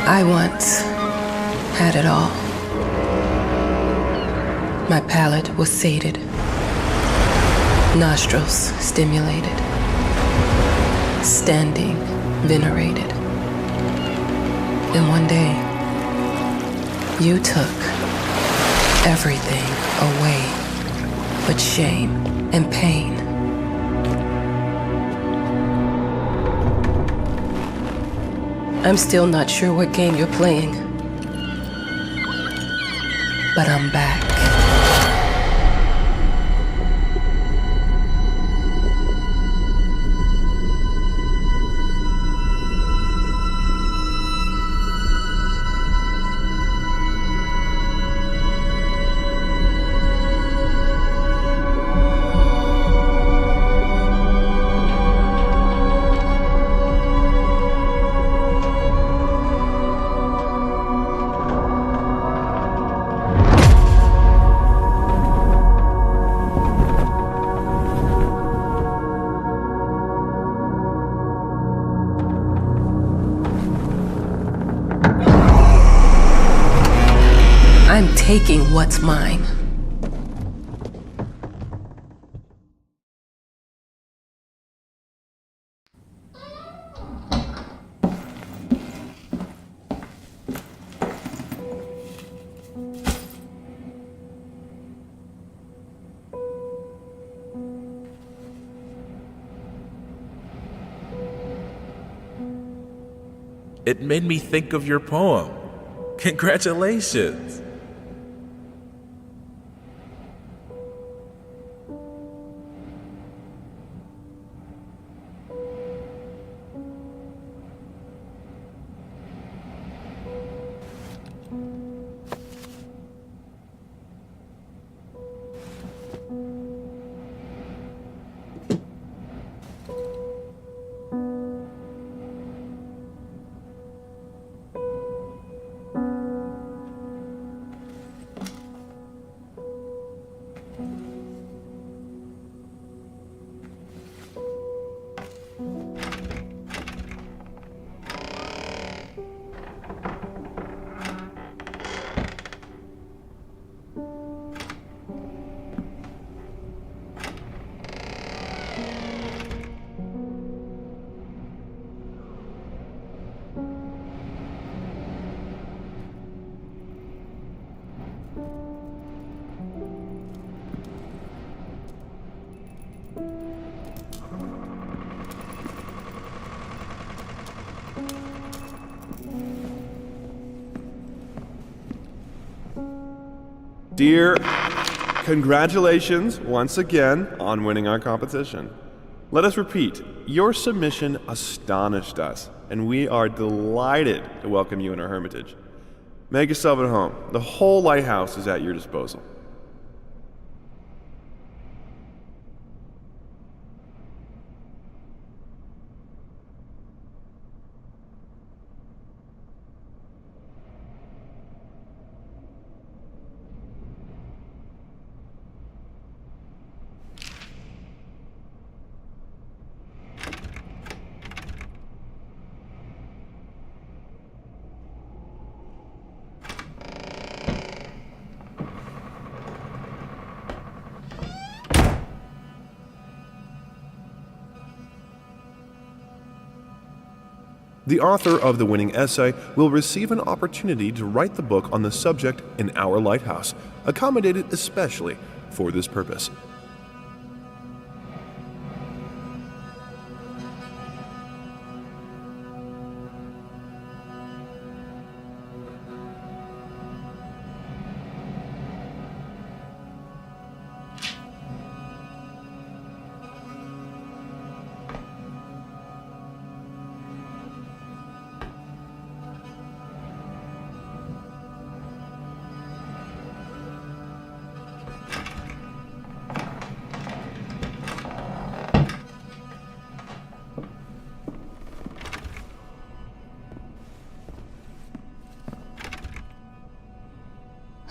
I once had it all. My palate was sated, nostrils stimulated, standing venerated. And one day, you took everything away but shame and pain. I'm still not sure what game you're playing, but I'm back. I'm taking what's mine. It made me think of your poem. Congratulations! Dear, congratulations once again on winning our competition. Let us repeat, your submission astonished us, and we are delighted to welcome you in our hermitage. Make yourself at home. The whole lighthouse is at your disposal. The author of the winning essay will receive an opportunity to write the book on the subject in our lighthouse, accommodated especially for this purpose.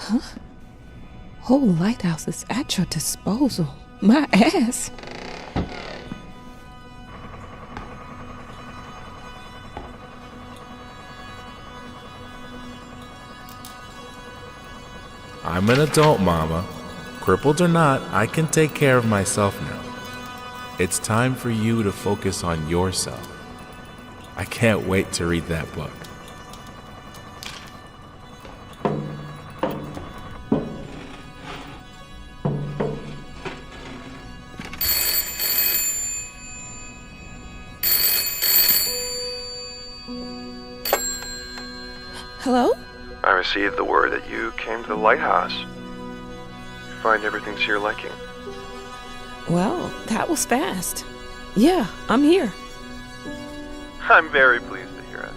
Huh? Whole lighthouse is at your disposal. My ass. I'm an adult, Mama. Crippled or not, I can take care of myself now. It's time for you to focus on yourself. I can't wait to read that book. Hello? I received the word that you came to the lighthouse. Find everything to your liking. Well, that was fast. Yeah, I'm here. I'm very pleased to hear it.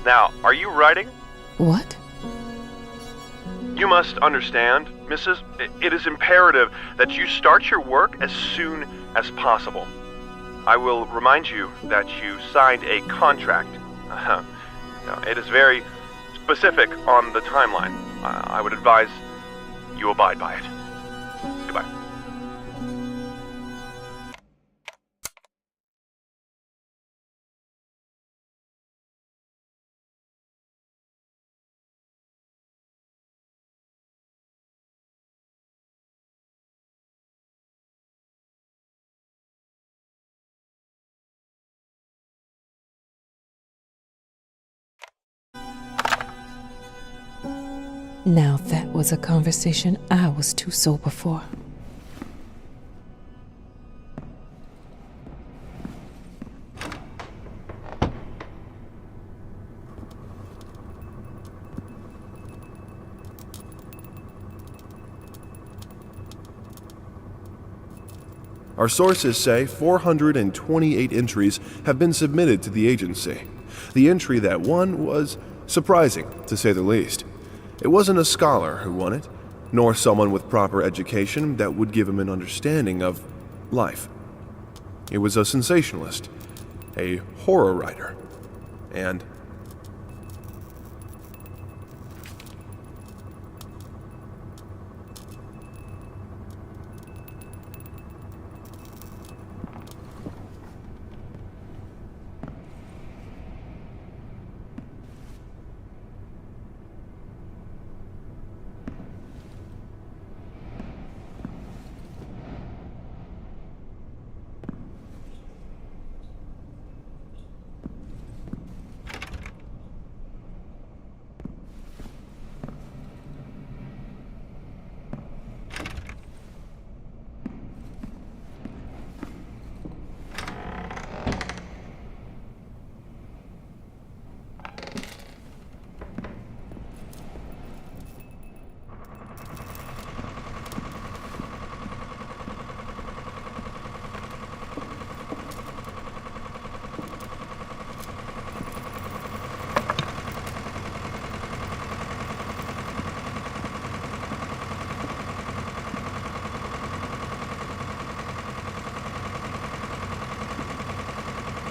Now, are you writing? What? You must understand, Mrs. It is imperative that you start your work as soon as possible. I will remind you that you signed a contract. It is very specific on the timeline. I would advise you abide by it. Goodbye. Now that was a conversation I was too sober for. Our sources say 428 entries have been submitted to the agency. The entry that won was surprising, to say the least. It wasn't a scholar who won it, nor someone with proper education that would give him an understanding of life. It was a sensationalist, a horror writer, and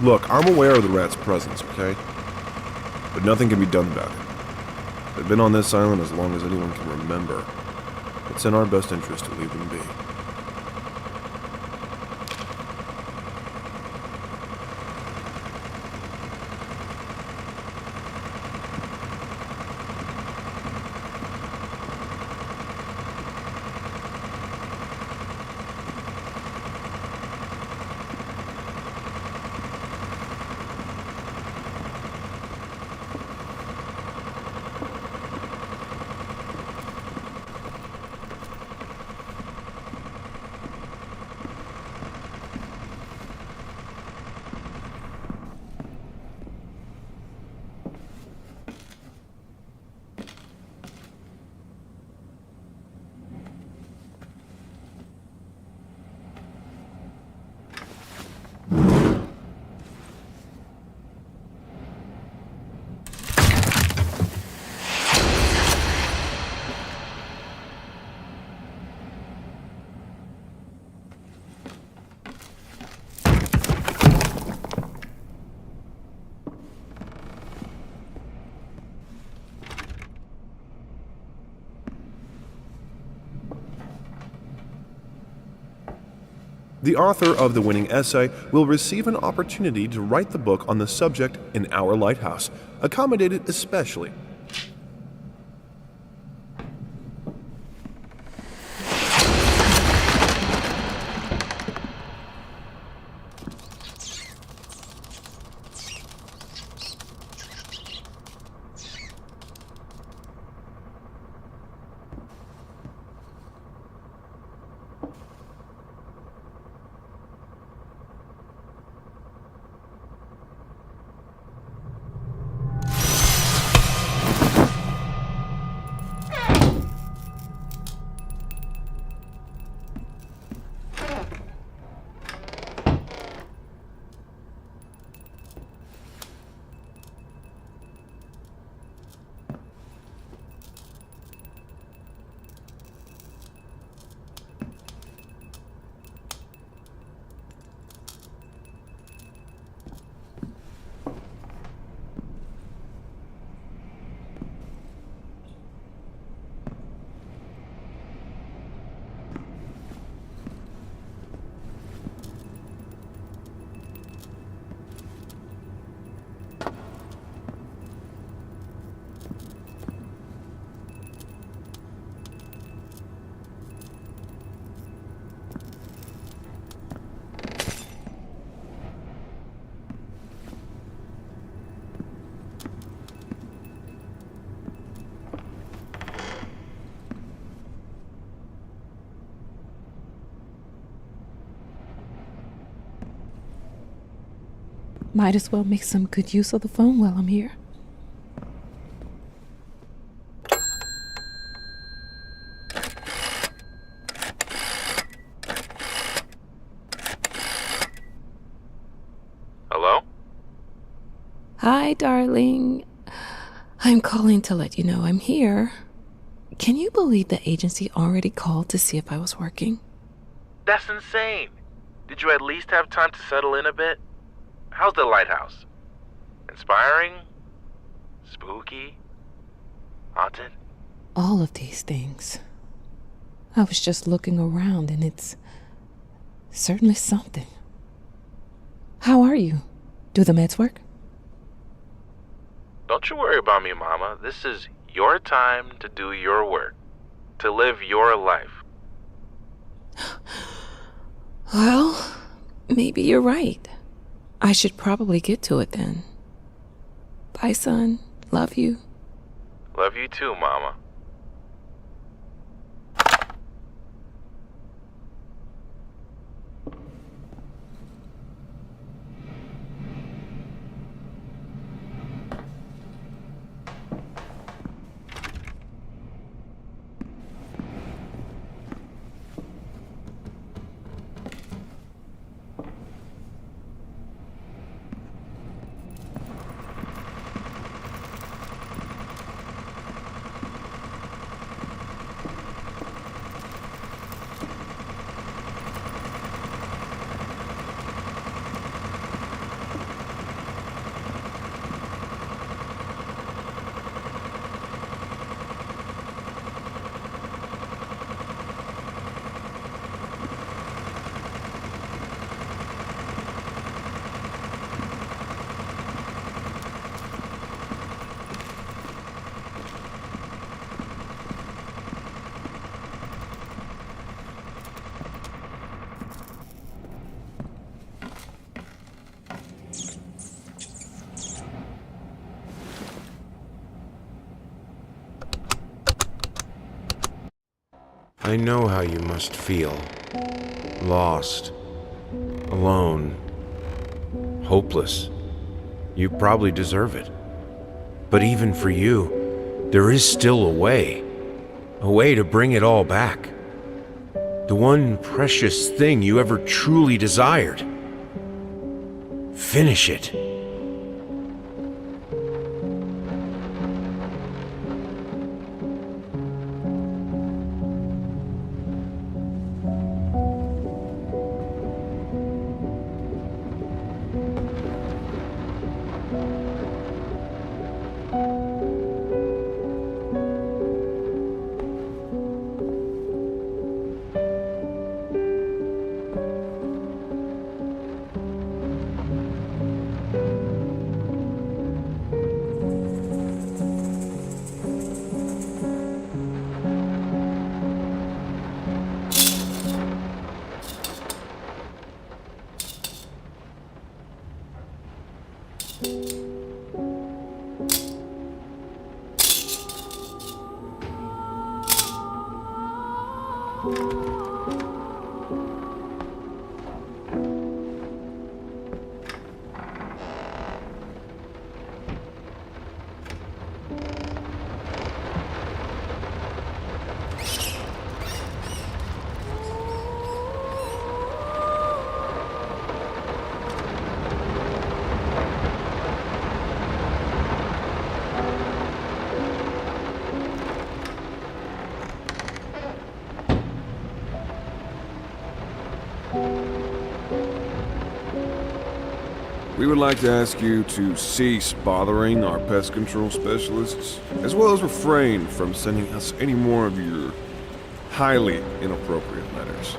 look, I'm aware of the rat's presence, okay? But nothing can be done about it. They've been on this island as long as anyone can remember. It's in our best interest to leave them be. The author of the winning essay will receive an opportunity to write the book on the subject in our lighthouse, accommodated especially. Might as well make some good use of the phone while I'm here. Hello? Hi, darling. I'm calling to let you know I'm here. Can you believe the agency already called to see if I was working? That's insane. Did you at least have time to settle in a bit? How's the lighthouse? Inspiring? Spooky? Haunted? All of these things. I was just looking around and it's certainly something. How are you? Do the meds work? Don't you worry about me, Mama. This is your time to do your work, to live your life. Well, maybe you're right. I should probably get to it then. Bye, son. Love you. Love you too, Mama. I know how you must feel. Lost. Alone. Hopeless. You probably deserve it. But even for you, there is still a way. A way to bring it all back. The one precious thing you ever truly desired. Finish it. We would like to ask you to cease bothering our pest control specialists, as well as refrain from sending us any more of your highly inappropriate letters.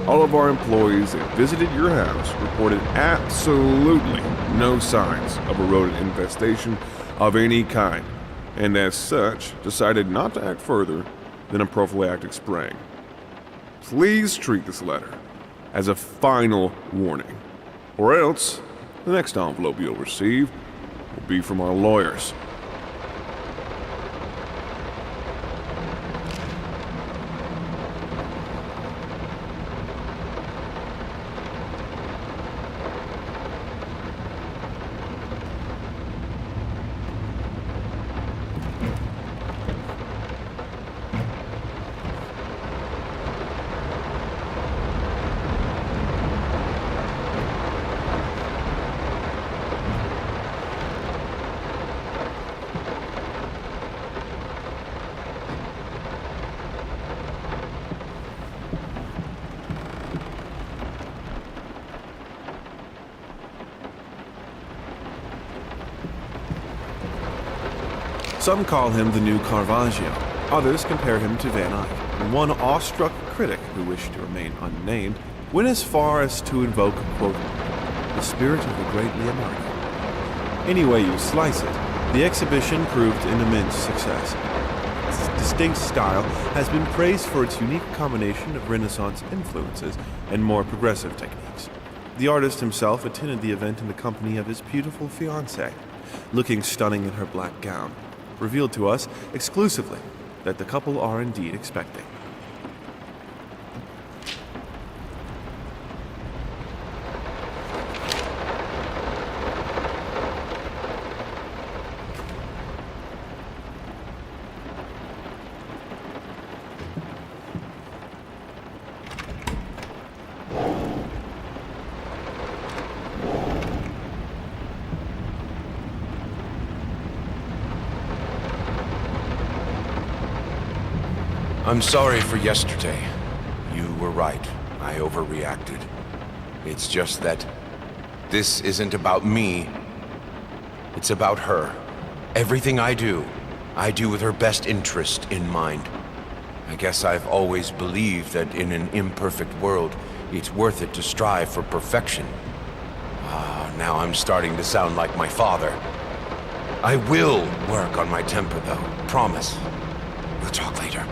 All of our employees that visited your house reported absolutely no signs of a rodent infestation of any kind, and as such, decided not to act further than a prophylactic spraying. Please treat this letter as a final warning, or else the next envelope you'll receive will be from our lawyers. Some call him the new Caravaggio. Others compare him to Van Eyck. And one awestruck critic, who wished to remain unnamed, went as far as to invoke, quote, the spirit of the great Leonardo. Any way you slice it, the exhibition proved an immense success. Its distinct style has been praised for its unique combination of Renaissance influences and more progressive techniques. The artist himself attended the event in the company of his beautiful fiancée, looking stunning in her black gown, revealed to us exclusively that the couple are indeed expecting. I'm sorry for yesterday. You were right. I overreacted. It's just that this isn't about me. It's about her. Everything I do with her best interest in mind. I guess I've always believed that in an imperfect world, it's worth it to strive for perfection. Now I'm starting to sound like my father. I will work on my temper, though. Promise. We'll talk later.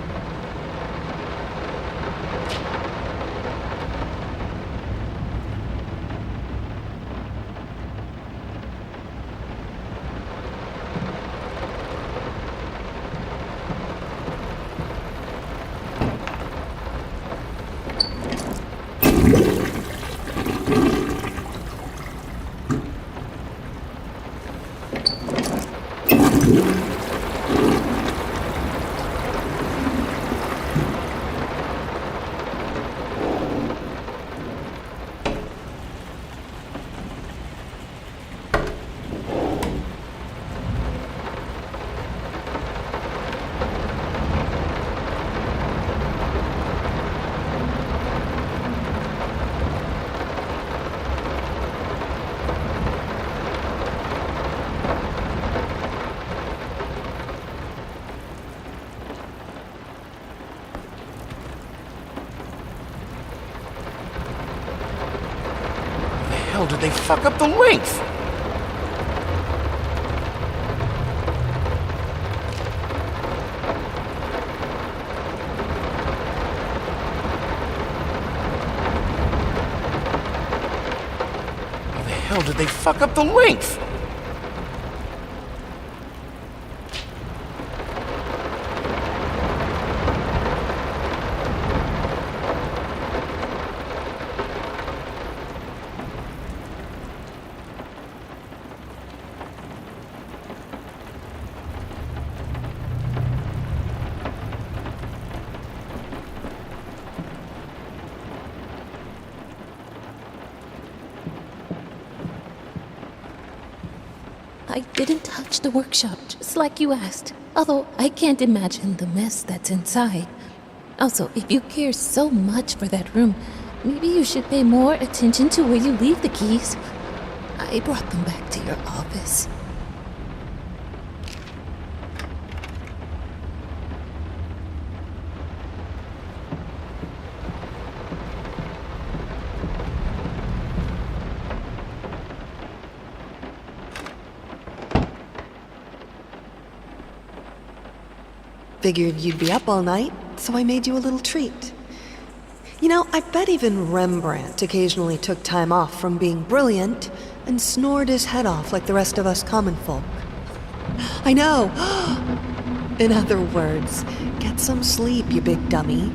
How did they fuck up the length? How the hell did they fuck up the length? I didn't touch the workshop, just like you asked. Although I can't imagine the mess that's inside. Also, if you care so much for that room, maybe you should pay more attention to where you leave the keys. I brought them back to your office. Figured you'd be up all night, so I made you a little treat. You know, I bet even Rembrandt occasionally took time off from being brilliant and snored his head off like the rest of us common folk. I know! In other words, get some sleep, you big dummy.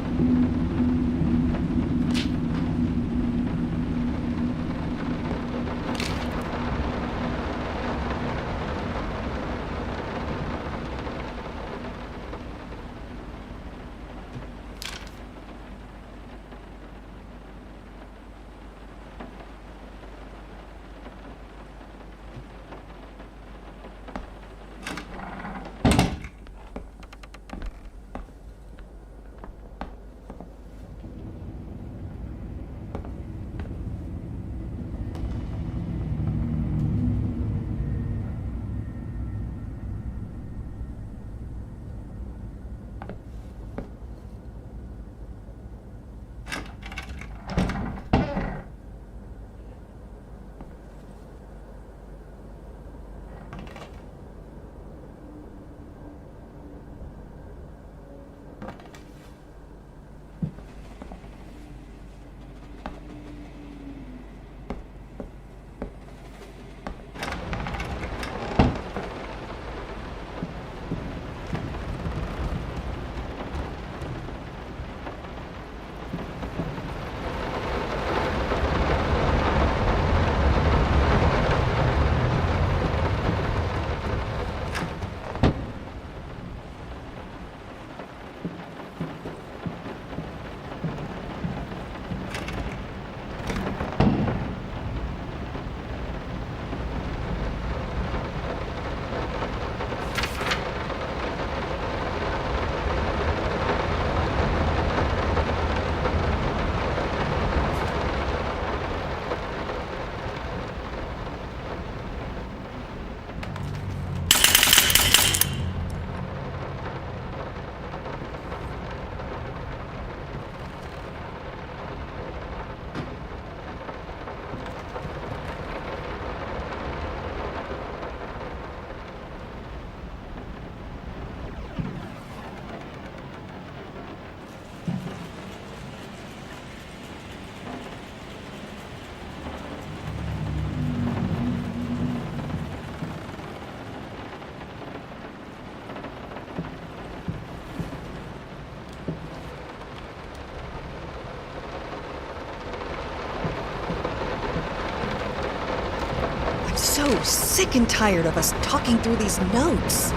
sick and tired of us talking through these notes.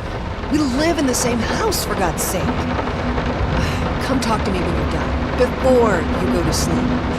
We live in the same house, for God's sake. Come talk to me when you're done, before you go to sleep.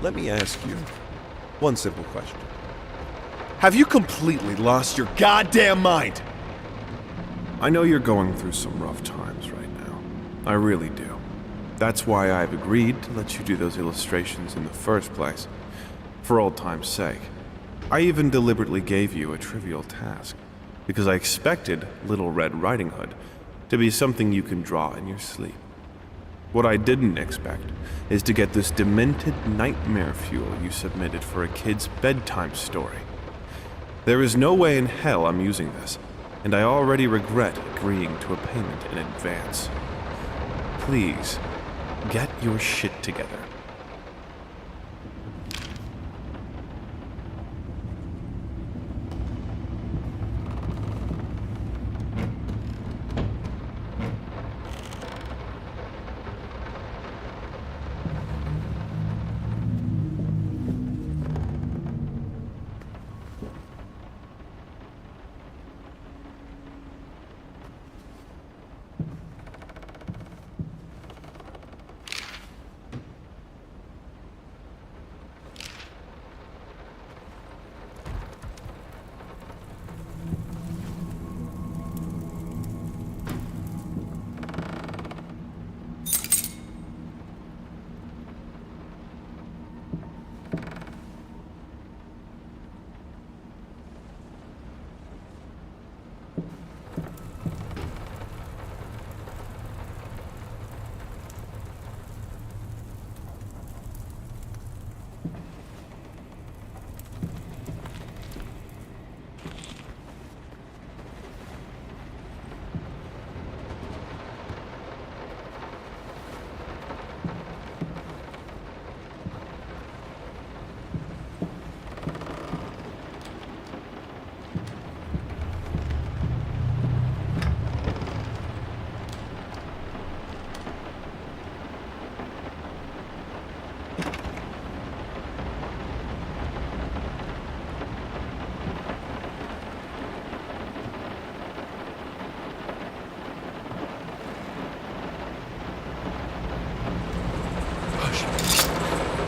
Let me ask you one simple question. Have you completely lost your goddamn mind? I know you're going through some rough times right now. I really do. That's why I've agreed to let you do those illustrations in the first place, for old time's sake. I even deliberately gave you a trivial task, because I expected Little Red Riding Hood to be something you can draw in your sleep. What I didn't expect is to get this demented nightmare fuel you submitted for a kid's bedtime story. There is no way in hell I'm using this, and I already regret agreeing to a payment in advance. Please, get your shit together.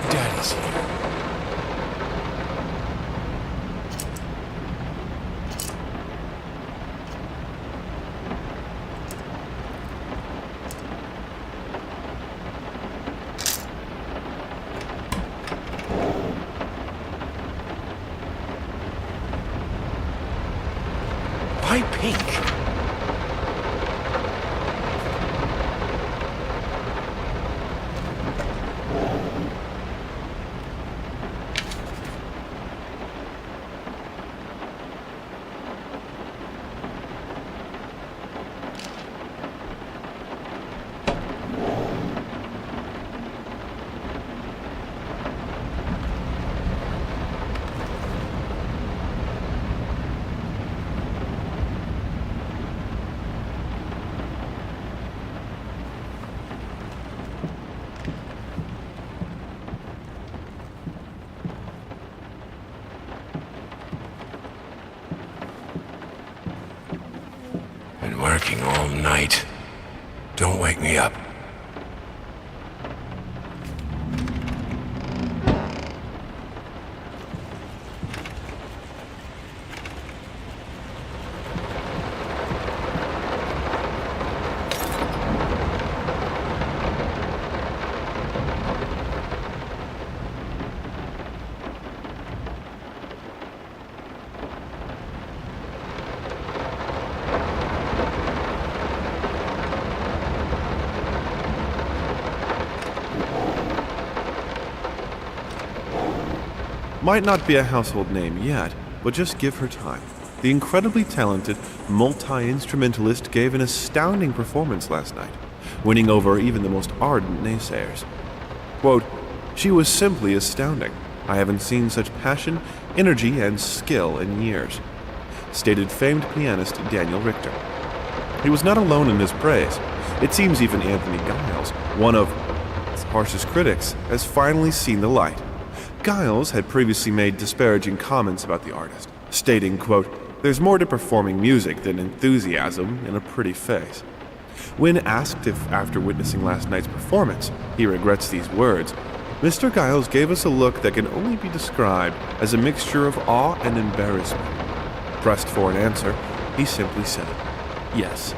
Daddy's here. Why pink? Been working all night. Don't wake me up. Might not be a household name yet, but just give her time. The incredibly talented multi-instrumentalist gave an astounding performance last night, winning over even the most ardent naysayers. Quote, "She was simply astounding. I haven't seen such passion, energy, and skill in years," stated famed pianist Daniel Richter. He was not alone in his praise. It seems even Anthony Giles, one of its harshest critics, has finally seen the light. Giles had previously made disparaging comments about the artist, stating, quote, "There's more to performing music than enthusiasm in a pretty face." When asked if, after witnessing last night's performance, he regrets these words, Mr. Giles gave us a look that can only be described as a mixture of awe and embarrassment. Pressed for an answer, he simply said, "Yes."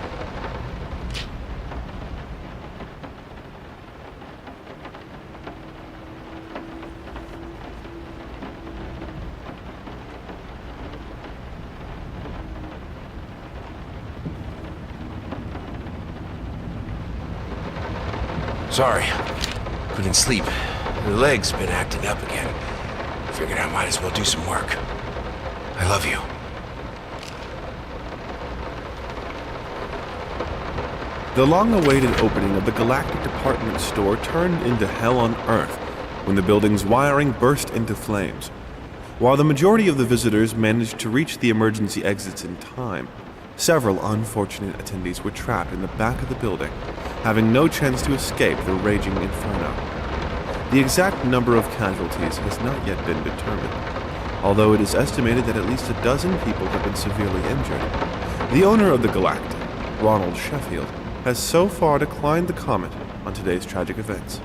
Sorry. Couldn't sleep. The leg's been acting up again. Figured I might as well do some work. I love you. The long-awaited opening of the Galactic Department Store turned into hell on Earth when the building's wiring burst into flames. While the majority of the visitors managed to reach the emergency exits in time, several unfortunate attendees were trapped in the back of the building, having no chance to escape the raging inferno. The exact number of casualties has not yet been determined, although it is estimated that at least a dozen people have been severely injured. The owner of the Galactic, Ronald Sheffield, has so far declined to comment on today's tragic events.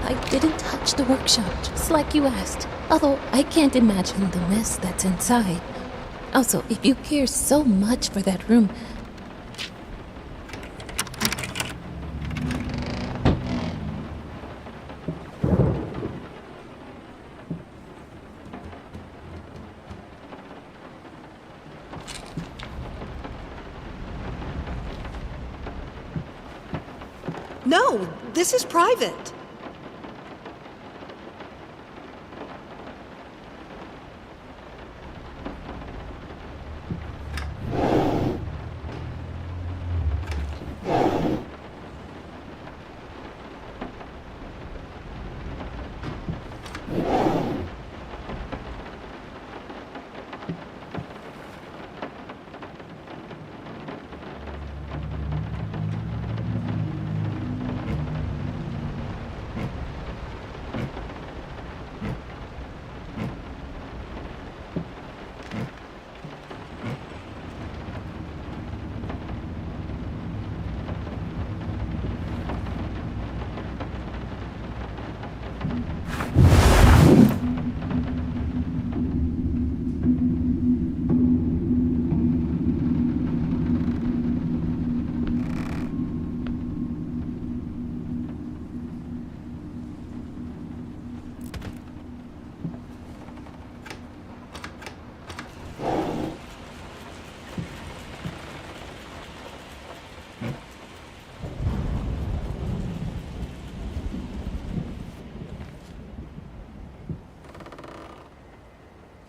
I didn't touch the workshop, just like you asked. Although I can't imagine the mess that's inside. Also, if you care so much for that room, No, this is private.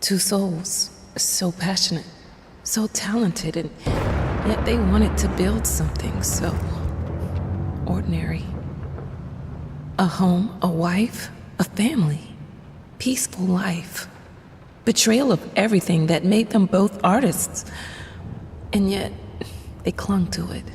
Two souls, so passionate, so talented, and yet they wanted to build something so ordinary. A home, a wife, a family, peaceful life. Betrayal of everything that made them both artists, and yet they clung to it.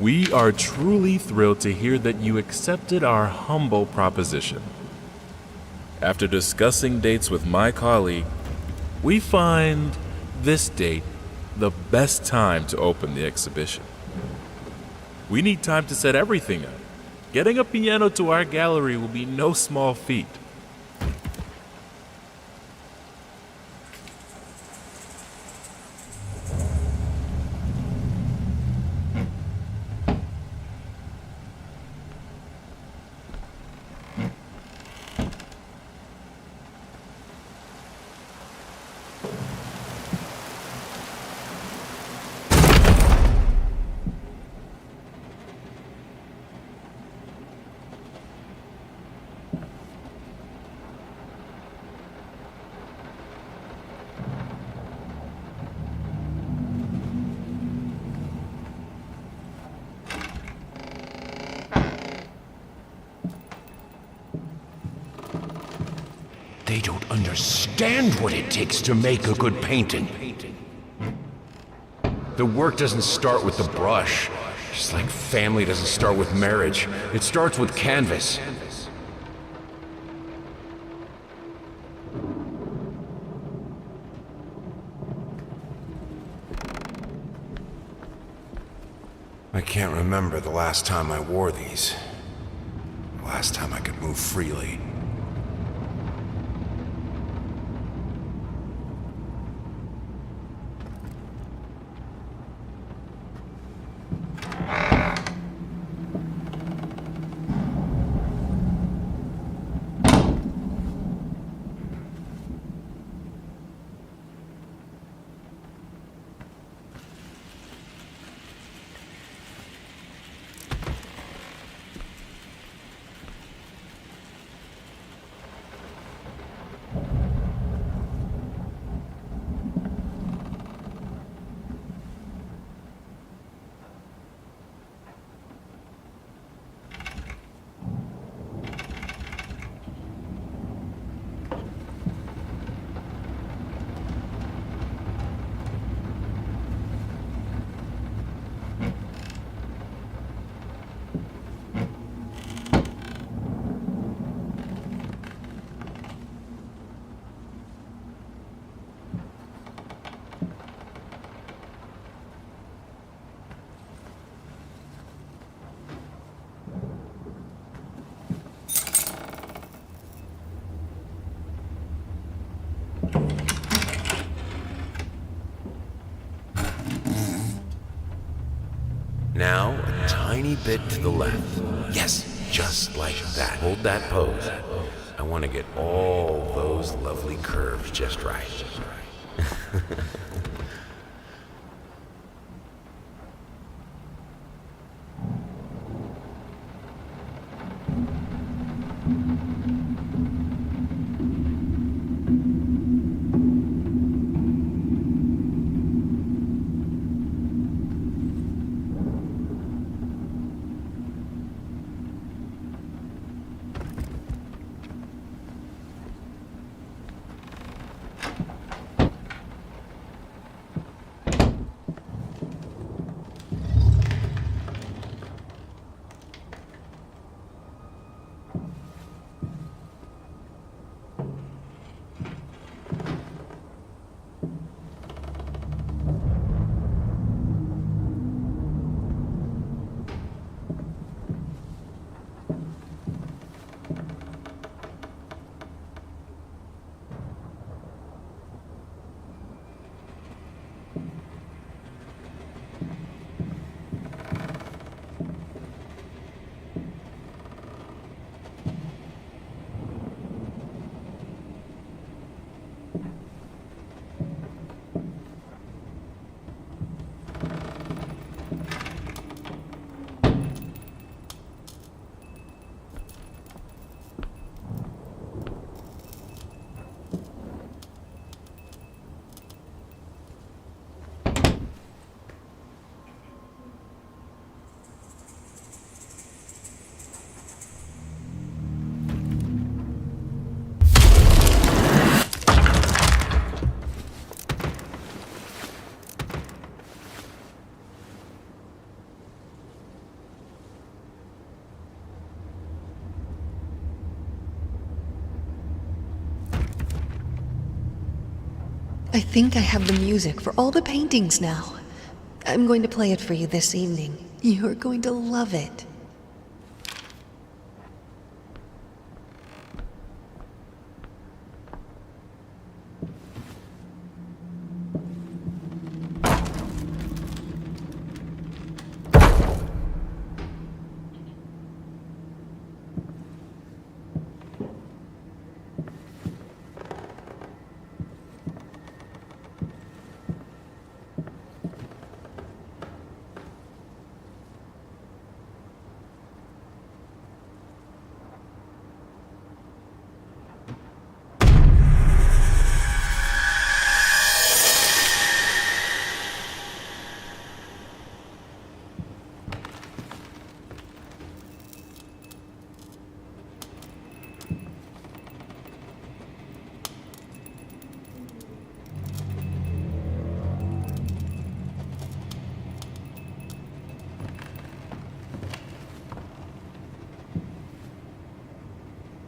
We are truly thrilled to hear that you accepted our humble proposition. After discussing dates with my colleague, we find this date the best time to open the exhibition. We need time to set everything up. Getting a piano to our gallery will be no small feat. They don't understand what it takes to make a good painting. The work doesn't start with the brush, just like family doesn't start with marriage. It starts with canvas. I can't remember the last time I wore these. The last time I could move freely. Now, a tiny bit to the left. Yes, just like that. Hold that pose. I want to get all those lovely curves just right. I think I have the music for all the paintings now. I'm going to play it for you this evening. You're going to love it.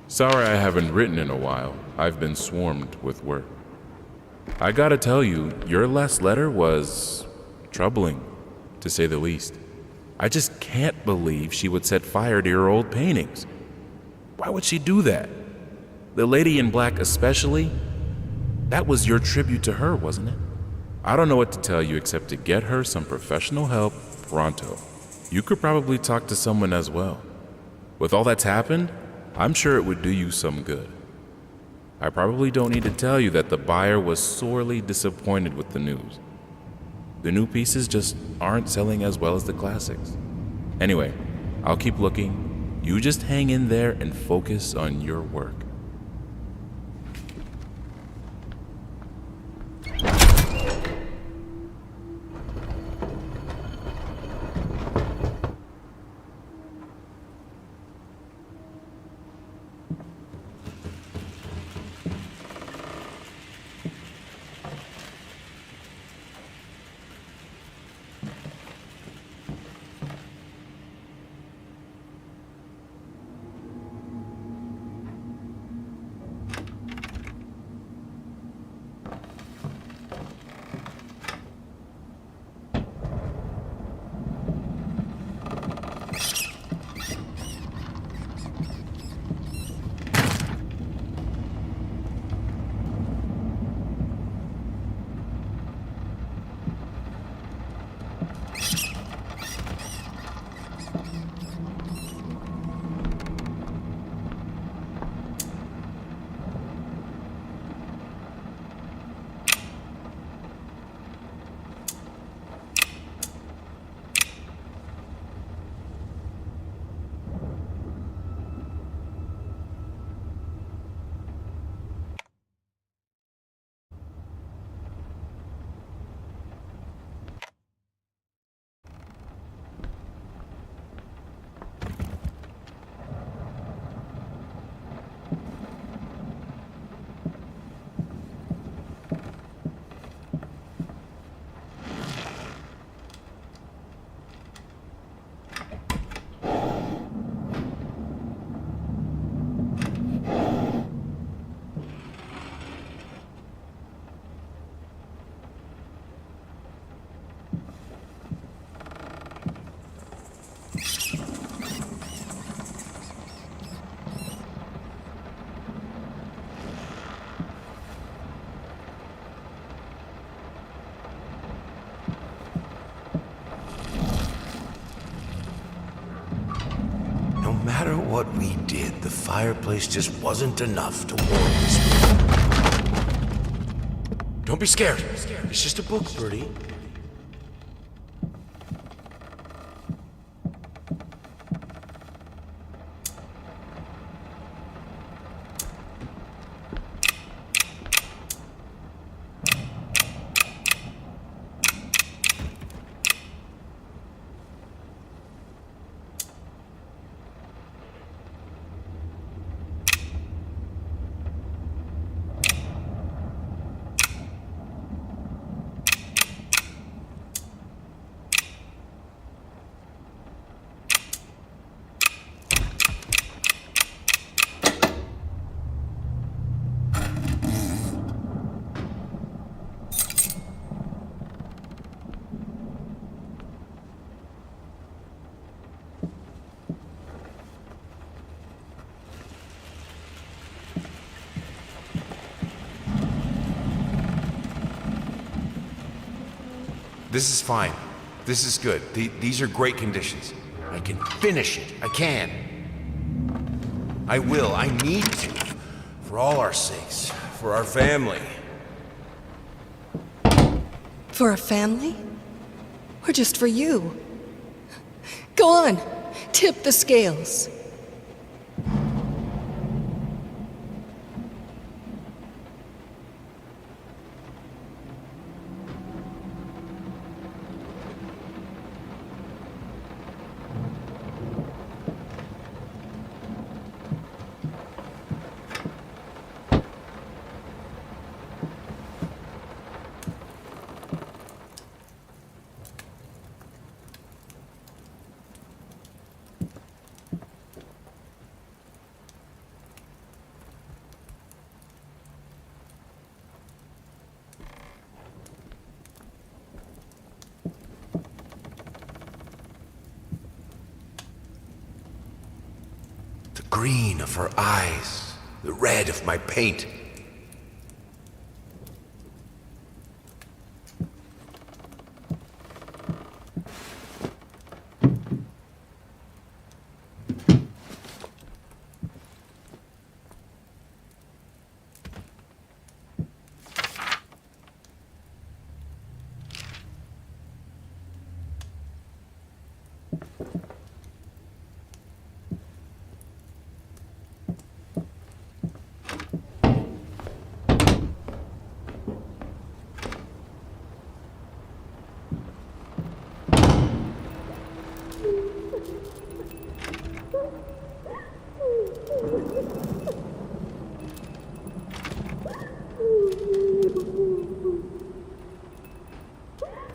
Sorry I haven't written in a while. I've been swarmed with work. I gotta tell you, your last letter was troubling, to say the least. I just can't believe she would set fire to your old paintings. Why would she do that? The lady in black especially? That was your tribute to her, wasn't it? I don't know what to tell you except to get her some professional help pronto. You could probably talk to someone as well. With all that's happened, I'm sure it would do you some good. I probably don't need to tell you that the buyer was sorely disappointed with the news. The new pieces just aren't selling as well as the classics. Anyway, I'll keep looking. You just hang in there and focus on your work. No matter what we did, the fireplace just wasn't enough to warm this room. Don't be scared. It's just a book, Bertie. This is fine. This is good. These are great conditions. I can finish it. I can. I will. I need to. For all our sakes. For our family. For a family? Or just for you? Go on, tip the scales. The green of her eyes. The red of my paint.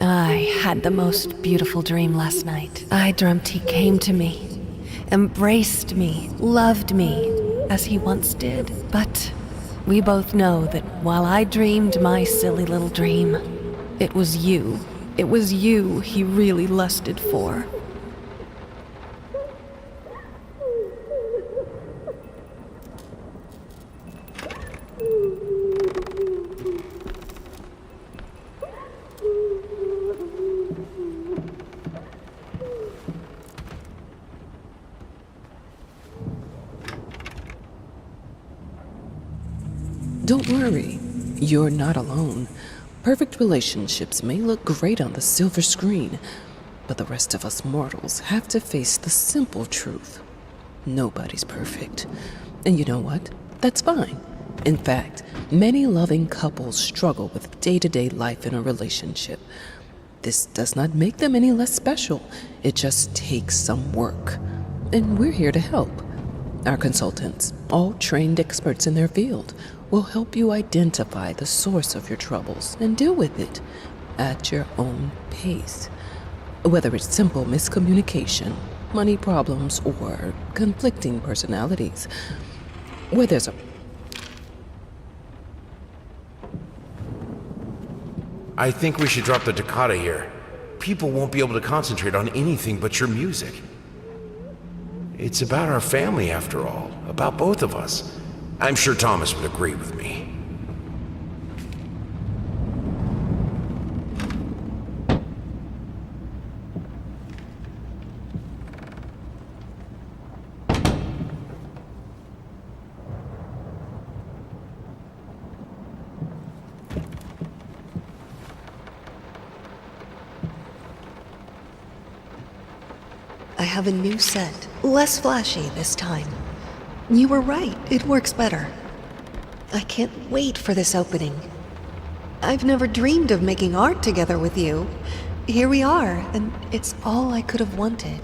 I had the most beautiful dream last night. I dreamt he came to me, embraced me, loved me, as he once did. But we both know that while I dreamed my silly little dream, it was you. It was you he really lusted for. Don't worry, you're not alone. Perfect relationships may look great on the silver screen, but the rest of us mortals have to face the simple truth. Nobody's perfect. And you know what? That's fine. In fact, many loving couples struggle with day-to-day life in a relationship. This does not make them any less special. It just takes some work. And we're here to help. Our consultants, all trained experts in their field, will help you identify the source of your troubles and deal with it at your own pace. Whether it's simple miscommunication, money problems, or conflicting personalities, where there's a I think we should drop the toccata here. People won't be able to concentrate on anything but your music. It's about our family, after all. About both of us. I'm sure Thomas would agree with me. I have a new set, less flashy this time. You were right, it works better. I can't wait for this opening. I've never dreamed of making art together with you. Here we are, and it's all I could have wanted.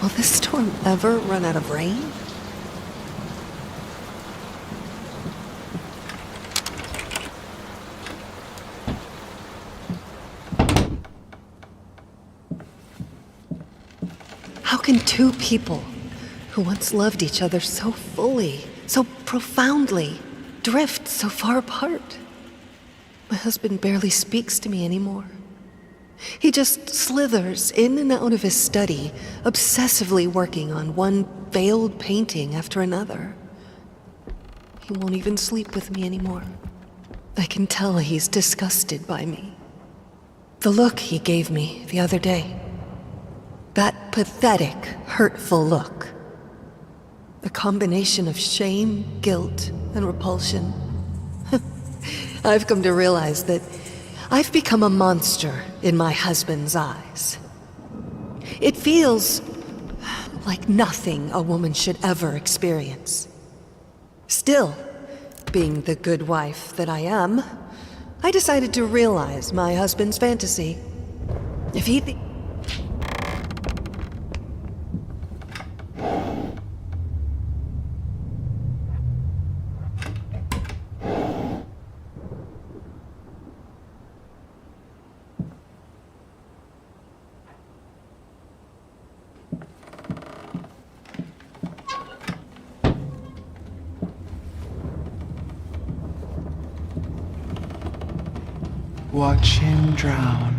Will this storm ever run out of rain? How can two people who once loved each other so fully, so profoundly, drift so far apart? My husband barely speaks to me anymore. He just slithers in and out of his study, obsessively working on one failed painting after another. He won't even sleep with me anymore. I can tell he's disgusted by me. The look he gave me the other day. That pathetic, hurtful look. The combination of shame, guilt, and repulsion. I've come to realize that I've become a monster in my husband's eyes. It feels like nothing a woman should ever experience. Still, being the good wife that I am, I decided to realize my husband's fantasy. If he Watch him drown.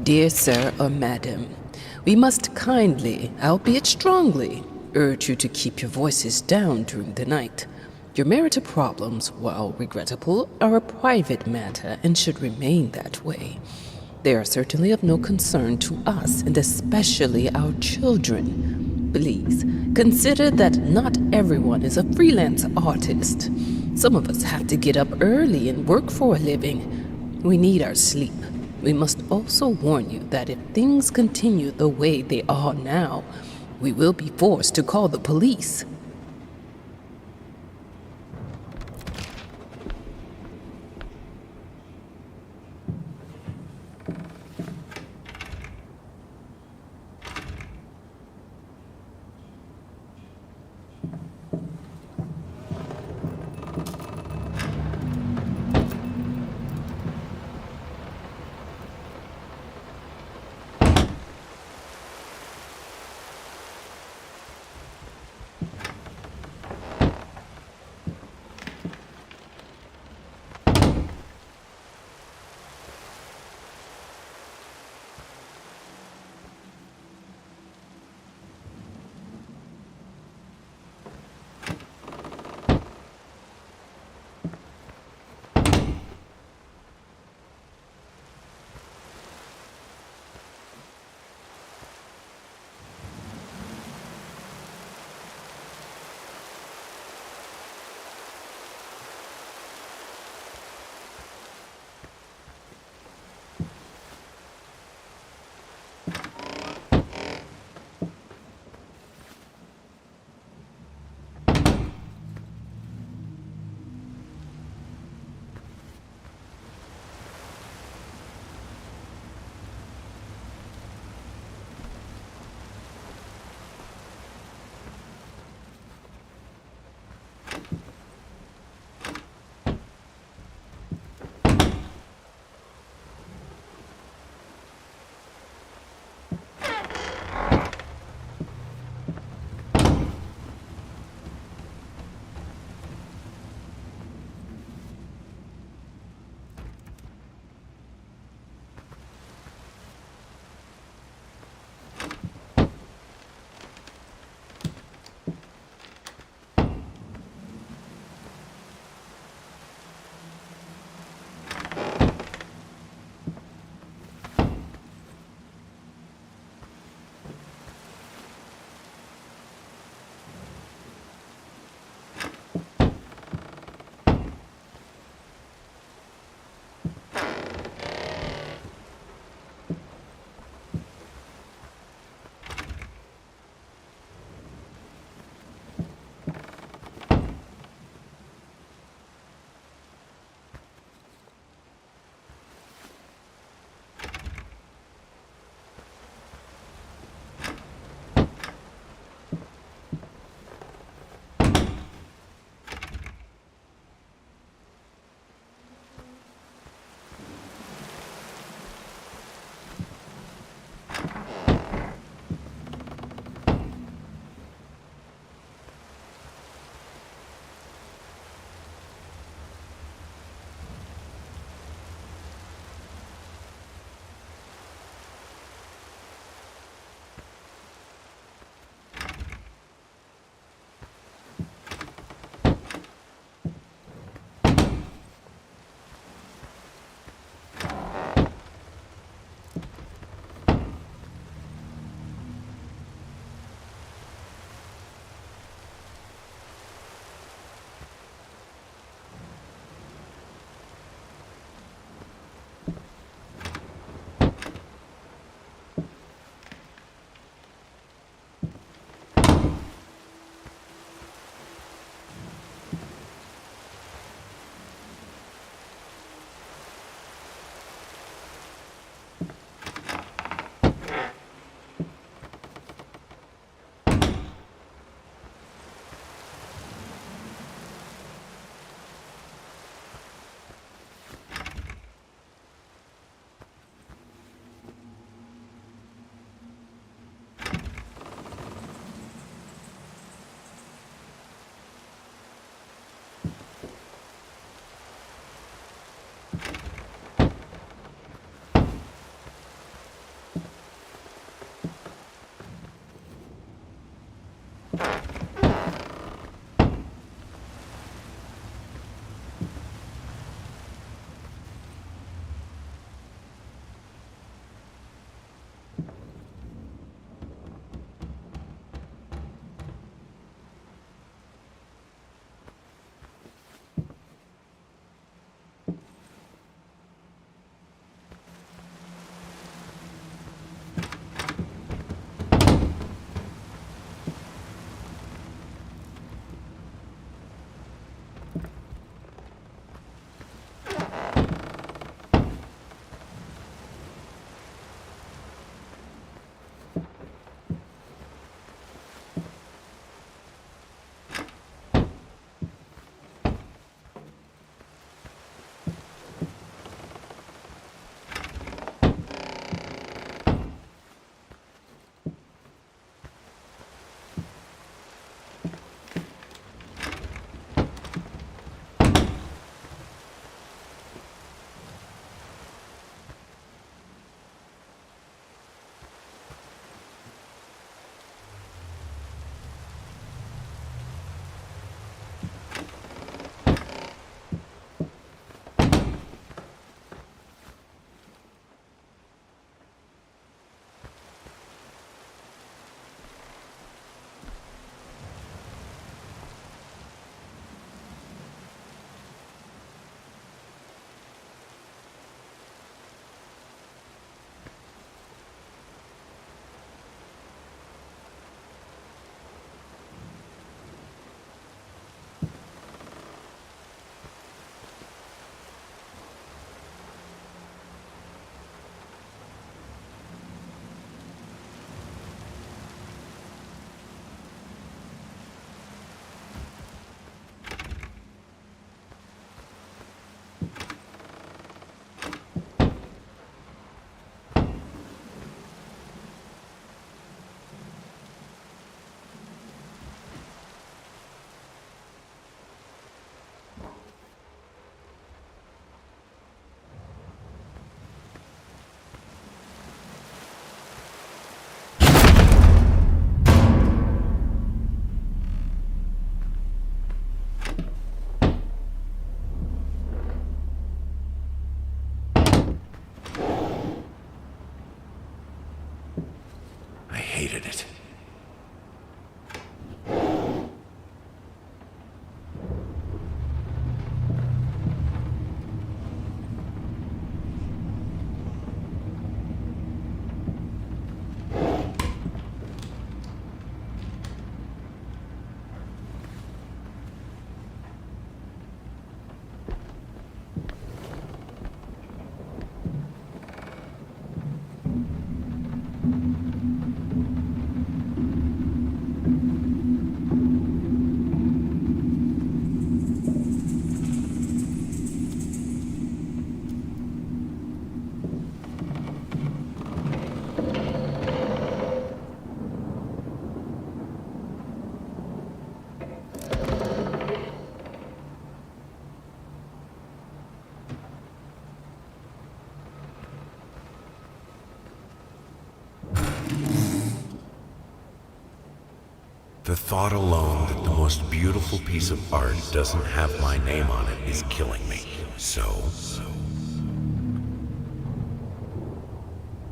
Dear sir or madam, we must kindly, albeit strongly, urge you to keep your voices down during the night. Your marital problems, while regrettable, are a private matter and should remain that way. They are certainly of no concern to us, and especially our children. Please, consider that not everyone is a freelance artist. Some of us have to get up early and work for a living. We need our sleep. We must also warn you that if things continue the way they are now, we will be forced to call the police. hated it. The thought alone that the most beautiful piece of art doesn't have my name on it is killing me. So...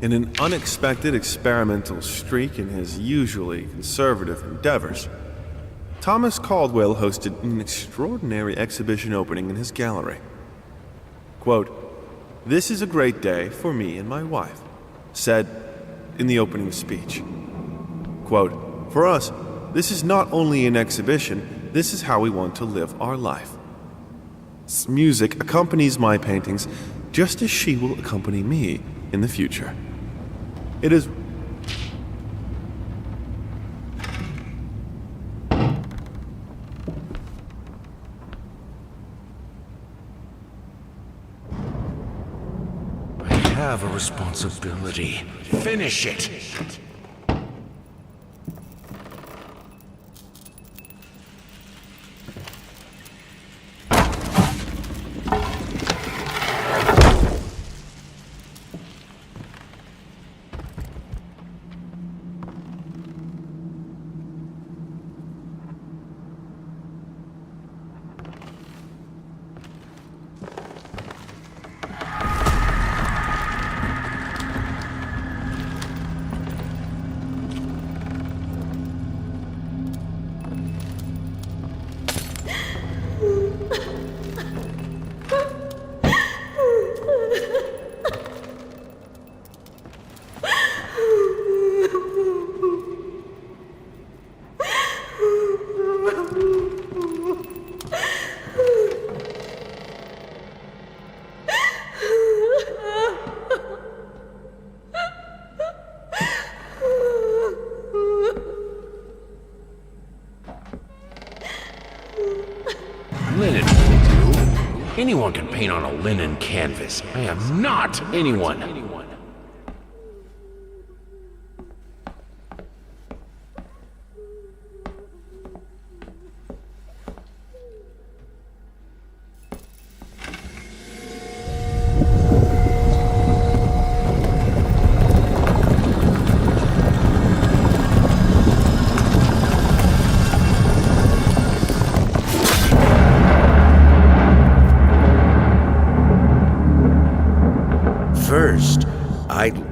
In an unexpected experimental streak in his usually conservative endeavors, Thomas Caldwell hosted an extraordinary exhibition opening in his gallery. Quote, "This is a great day for me and my wife," said in the opening speech. Quote, "For us, this is not only an exhibition, this is how we want to live our life. Music accompanies my paintings just as she will accompany me in the future. It is..." I have a responsibility. Finish it! Linen will do. Anyone can paint on a linen canvas. I am not anyone. First, I'd...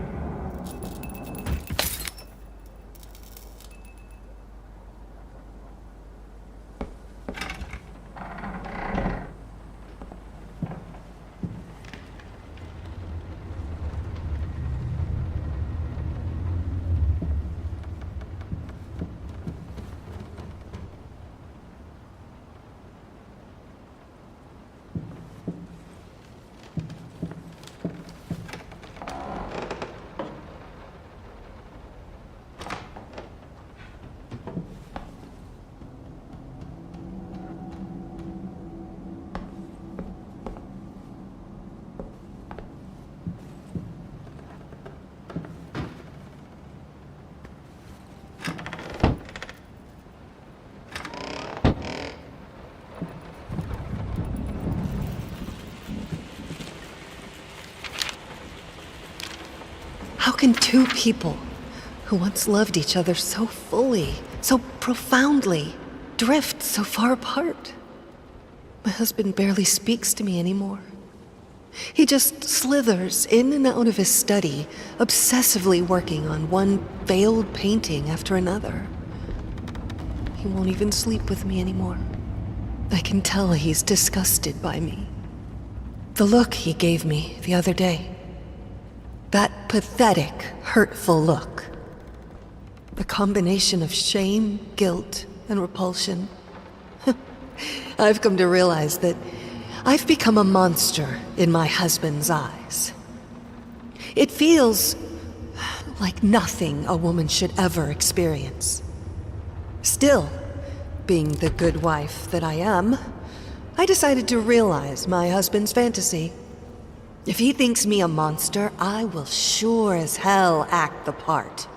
How can two people who once loved each other so fully, so profoundly, drift so far apart? My husband barely speaks to me anymore. He just slithers in and out of his study, obsessively working on one veiled painting after another. He won't even sleep with me anymore. I can tell he's disgusted by me. The look he gave me the other day. That pathetic, hurtful look. The combination of shame, guilt, and repulsion. I've come to realize that I've become a monster in my husband's eyes. It feels like nothing a woman should ever experience. Still, being the good wife that I am, I decided to realize my husband's fantasy. If he thinks me a monster, I will sure as hell act the part.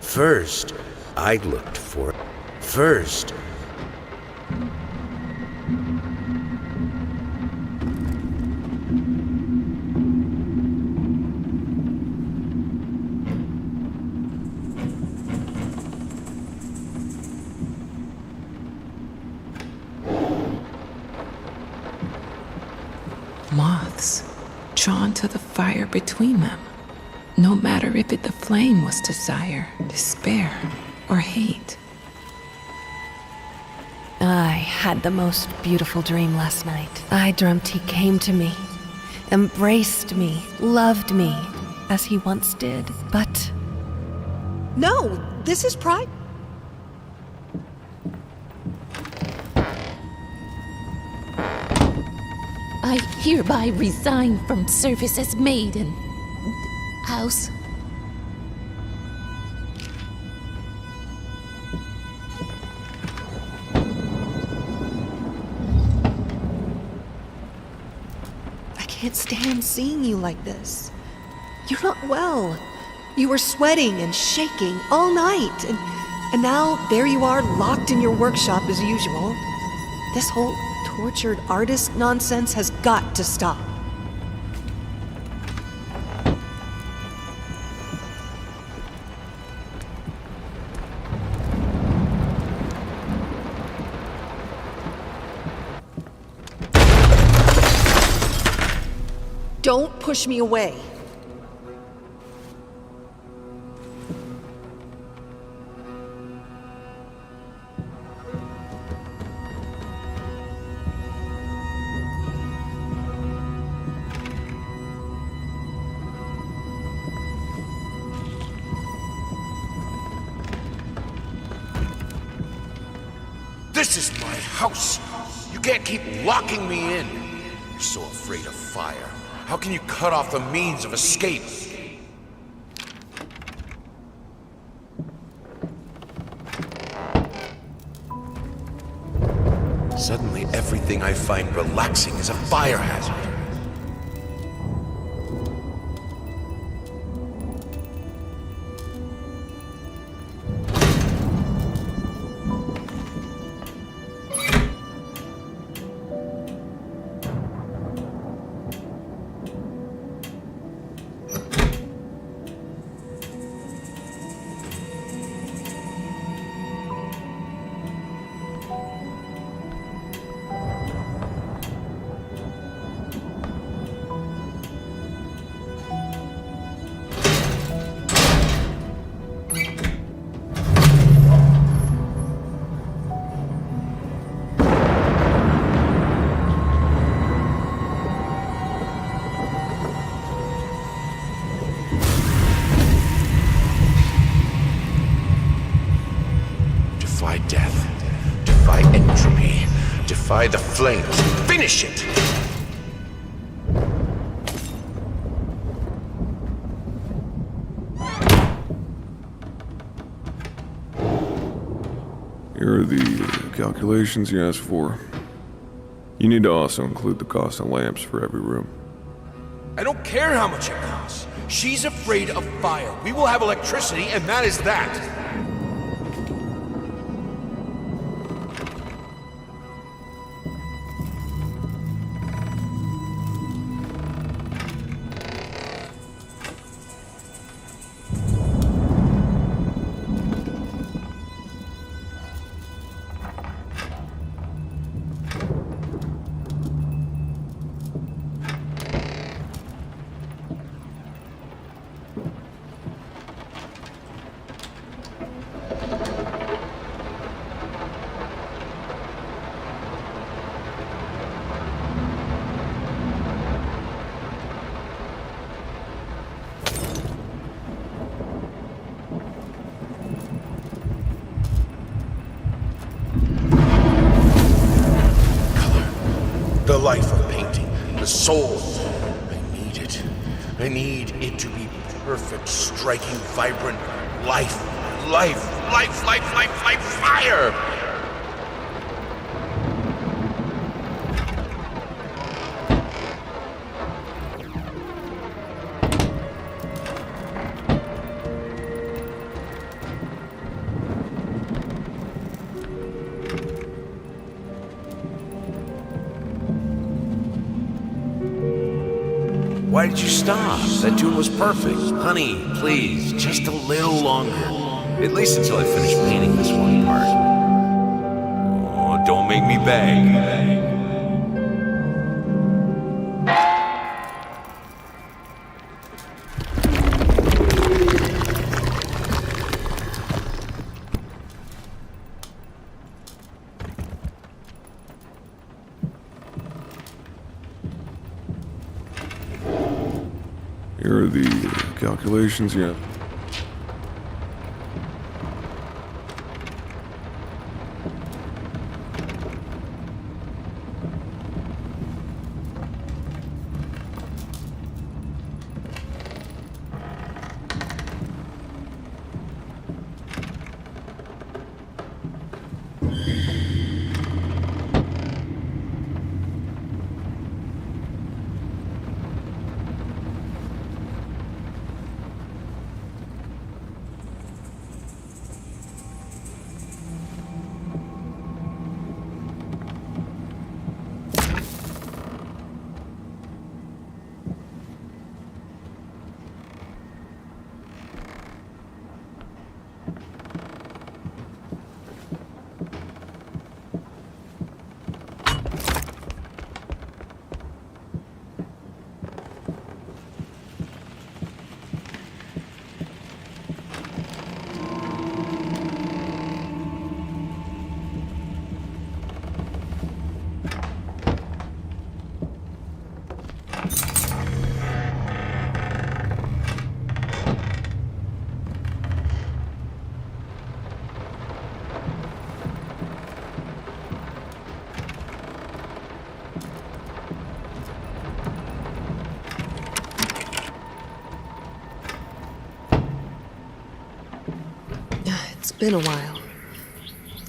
First, I looked for... First... Moths, drawn to the fire between them. No matter if the flame was desire, despair, or hate. I had the most beautiful dream last night. I dreamt he came to me, embraced me, loved me, as he once did. But No, this is pride. I hereby resign from service as maid and house. I can't stand seeing you like this. You're not well. You were sweating and shaking all night, and now there you are locked in your workshop as usual. This whole tortured artist nonsense has got to stop. Don't push me away. This is my house. You can't keep locking me in. You're so afraid of fire. How can you cut off the means of escape? Suddenly, everything I find relaxing is a fire hazard. Defy death. Defy entropy. Defy the flames. Finish it! Here are the calculations you asked for. You need to also include the cost of lamps for every room. I don't care how much it costs. She's afraid of fire. We will have electricity, and that is that. The life of painting, the soul. I need it. I need it to be perfect, striking, vibrant life. Life, life, life, life, life, fire! Why did you stop? That tune was perfect. Honey, please, just a little longer. At least until I finish painting this one part. Oh, don't make me beg. Here are the calculations, yeah. It's been a while.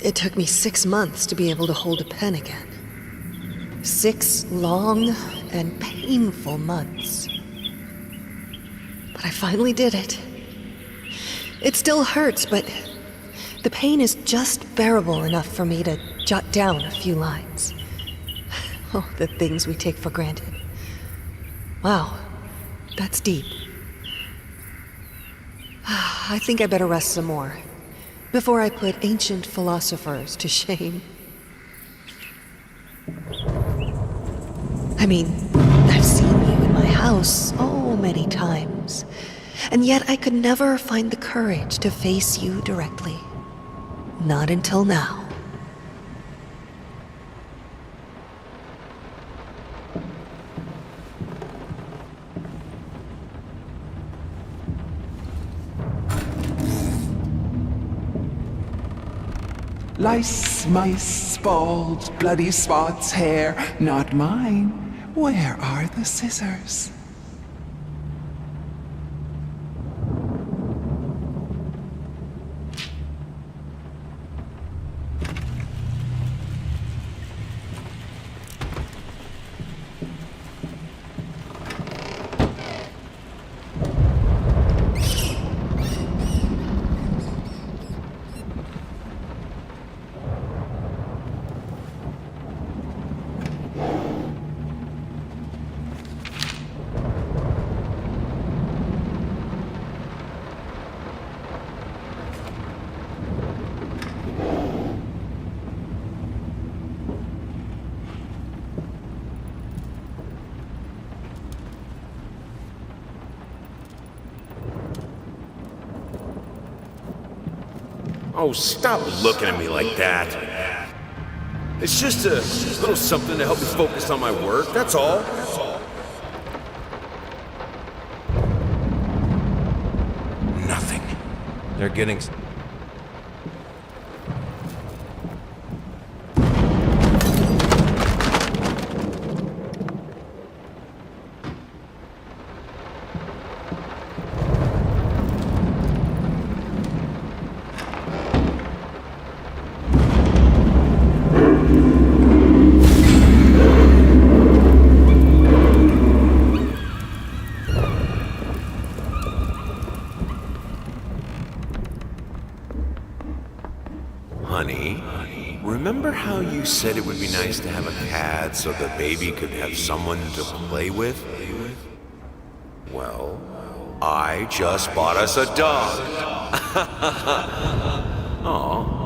It took me 6 months to be able to hold a pen again. 6 long and painful months. But I finally did it. It still hurts, but the pain is just bearable enough for me to jot down a few lines. Oh, the things we take for granted. Wow, that's deep. I think I better rest some more before I put ancient philosophers to shame. I mean, I've seen you in my house so many times, and yet I could never find the courage to face you directly. Not until now. Lice, mice, bald, bloody spots, hair, not mine. Where are the scissors? Oh, stop looking at me like that. It's just a little something to help me focus on my work, that's all. Nothing. They're getting... Honey, remember how you said it would be nice to have a cat so the baby could have someone to play with? Well, I just bought us a dog. Aw.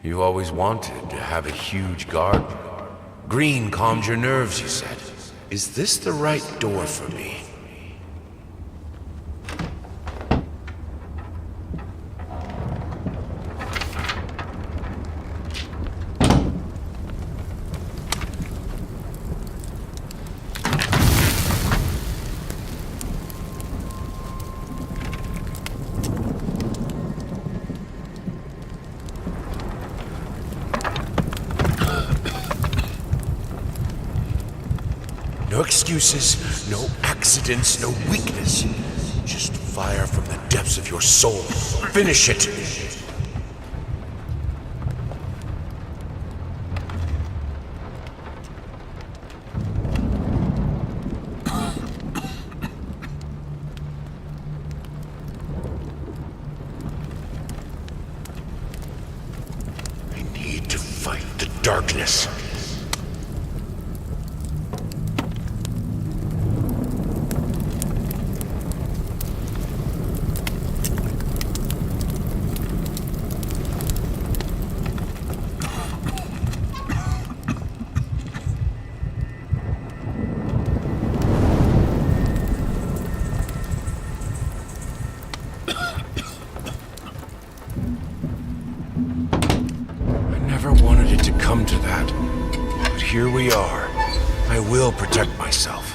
You always wanted to have a huge garden. Green calmed your nerves, you said. Is this the right door for me? No excuses, no accidents, no weakness. Just fire from the depths of your soul. Finish it! darkness. I never wanted it to come to that, but here we are. I will protect myself.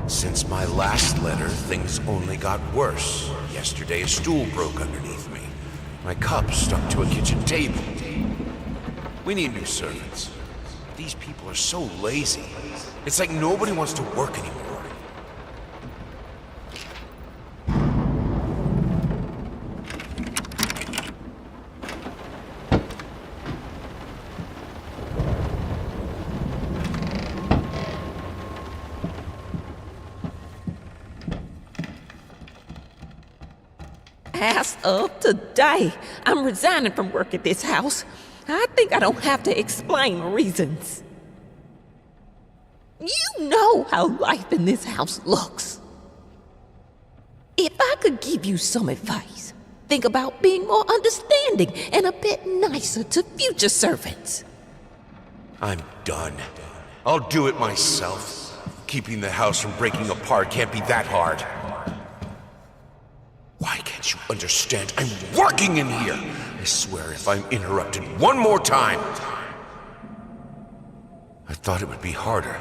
Since my last letter, things only got worse. Yesterday, a stool broke underneath me. My cup stuck to a kitchen table. We need new servants. These people are so lazy. It's like nobody wants to work anymore. As of today, I'm resigning from work at this house. I think I don't have to explain reasons. You know how life in this house looks. If I could give you some advice, think about being more understanding and a bit nicer to future servants. I'm done. I'll do it myself. Keeping the house from breaking apart can't be that hard. Why can't you understand? I'm working in here! I swear if I'm interrupted one more time... I thought it would be harder.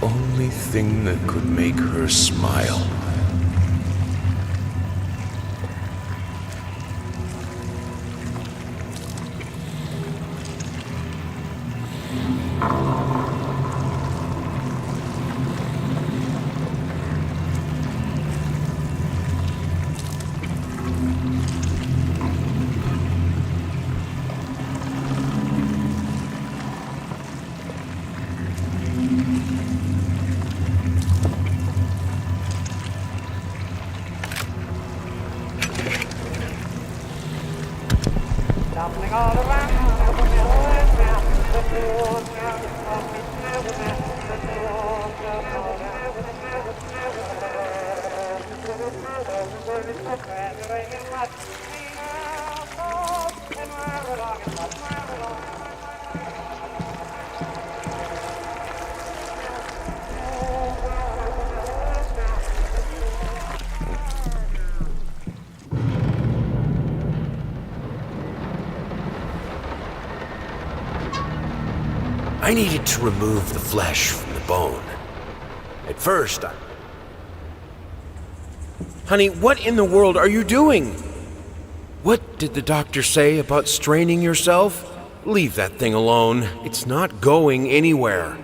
Only thing that could make her smile. I needed to remove the flesh from the bone. At first, Honey, what in the world are you doing? What did the doctor say about straining yourself? Leave that thing alone. It's not going anywhere.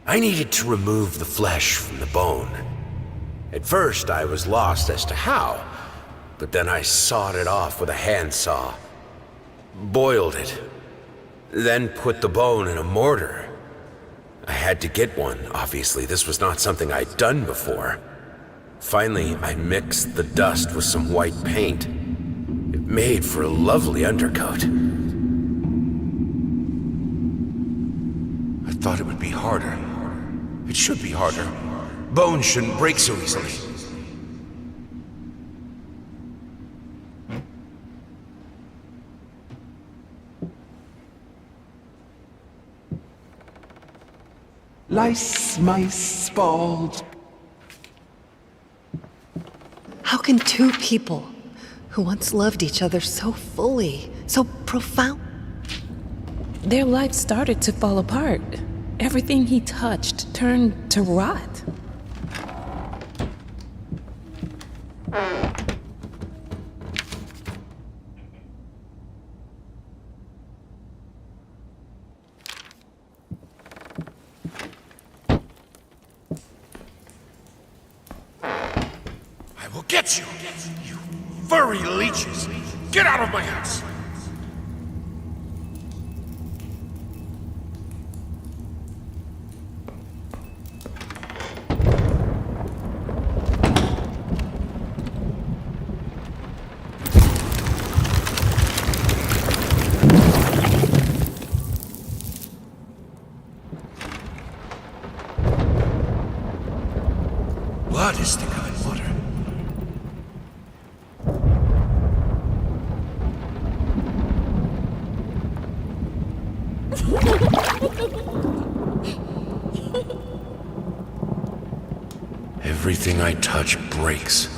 I needed to remove the flesh from the bone. At first, I was lost as to how, but then I sawed it off with a handsaw, boiled it, then put the bone in a mortar. I had to get one, obviously. This was not something I'd done before. Finally, I mixed the dust with some white paint. It made for a lovely undercoat. I thought it would be harder. It should be harder. Bones shouldn't break so easily. Lice, mice, spalled. How can two people who once loved each other so fully, so profound? Their life started to fall apart. Everything he touched turned to rot. I will get you, you furry leeches! Get out of my house! Blood is thicker than water. Everything I touch breaks.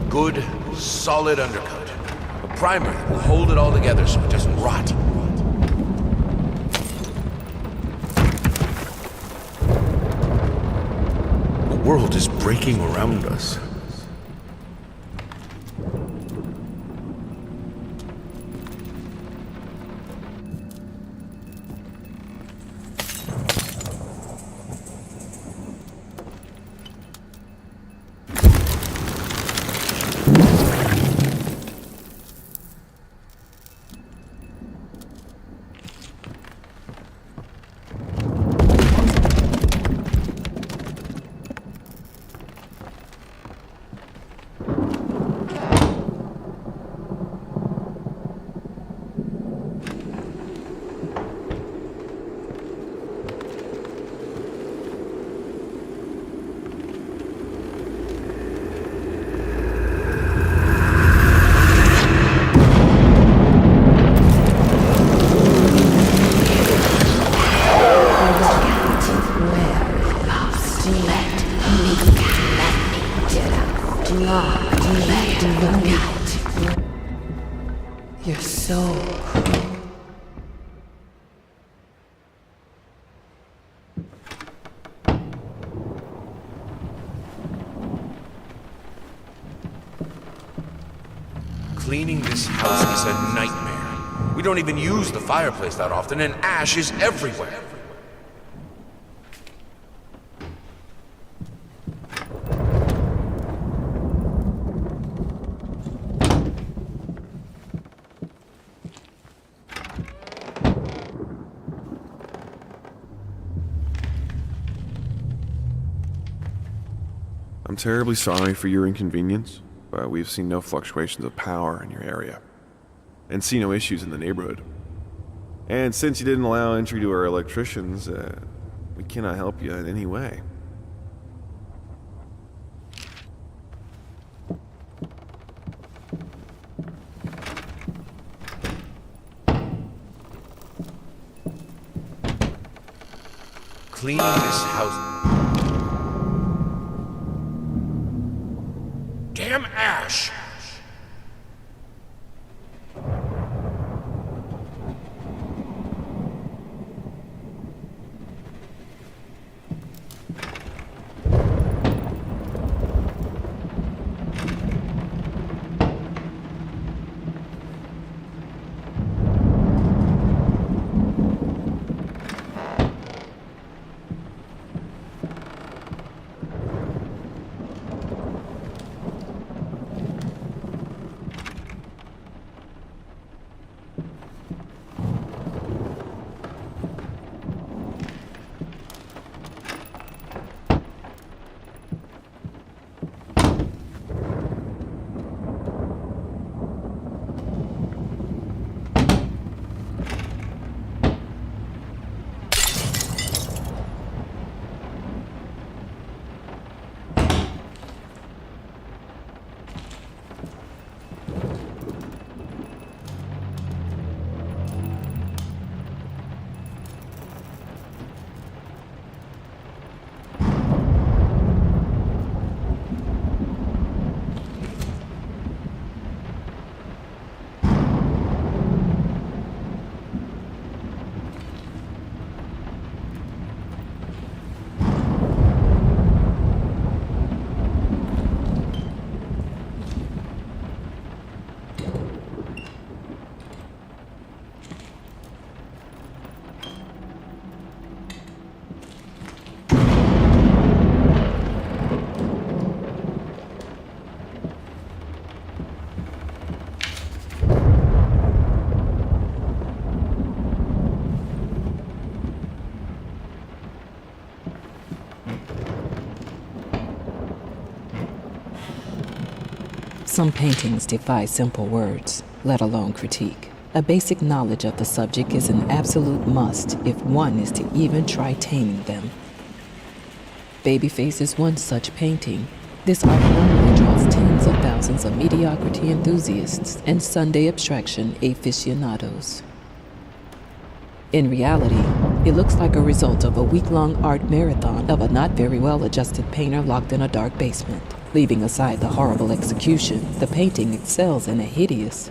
Good, solid undercoat. A primer that will hold it all together so it doesn't rot. world is breaking around us. You're so cruel. Cleaning this house is a nightmare. We don't even use the fireplace that often, and ash is everywhere. I'm terribly sorry for your inconvenience, but we've seen no fluctuations of power in your area, and see no issues in the neighborhood. And since you didn't allow entry to our electricians, we cannot help you in any way. Cleaning this house... Damn ash! Some paintings defy simple words, let alone critique. A basic knowledge of the subject is an absolute must if one is to even try taming them. Babyface is one such painting. This art normally draws tens of thousands of mediocrity enthusiasts and Sunday abstraction aficionados. In reality, it looks like a result of a week-long art marathon of a not very well-adjusted painter locked in a dark basement. Leaving aside the horrible execution, the painting excels in a hideous,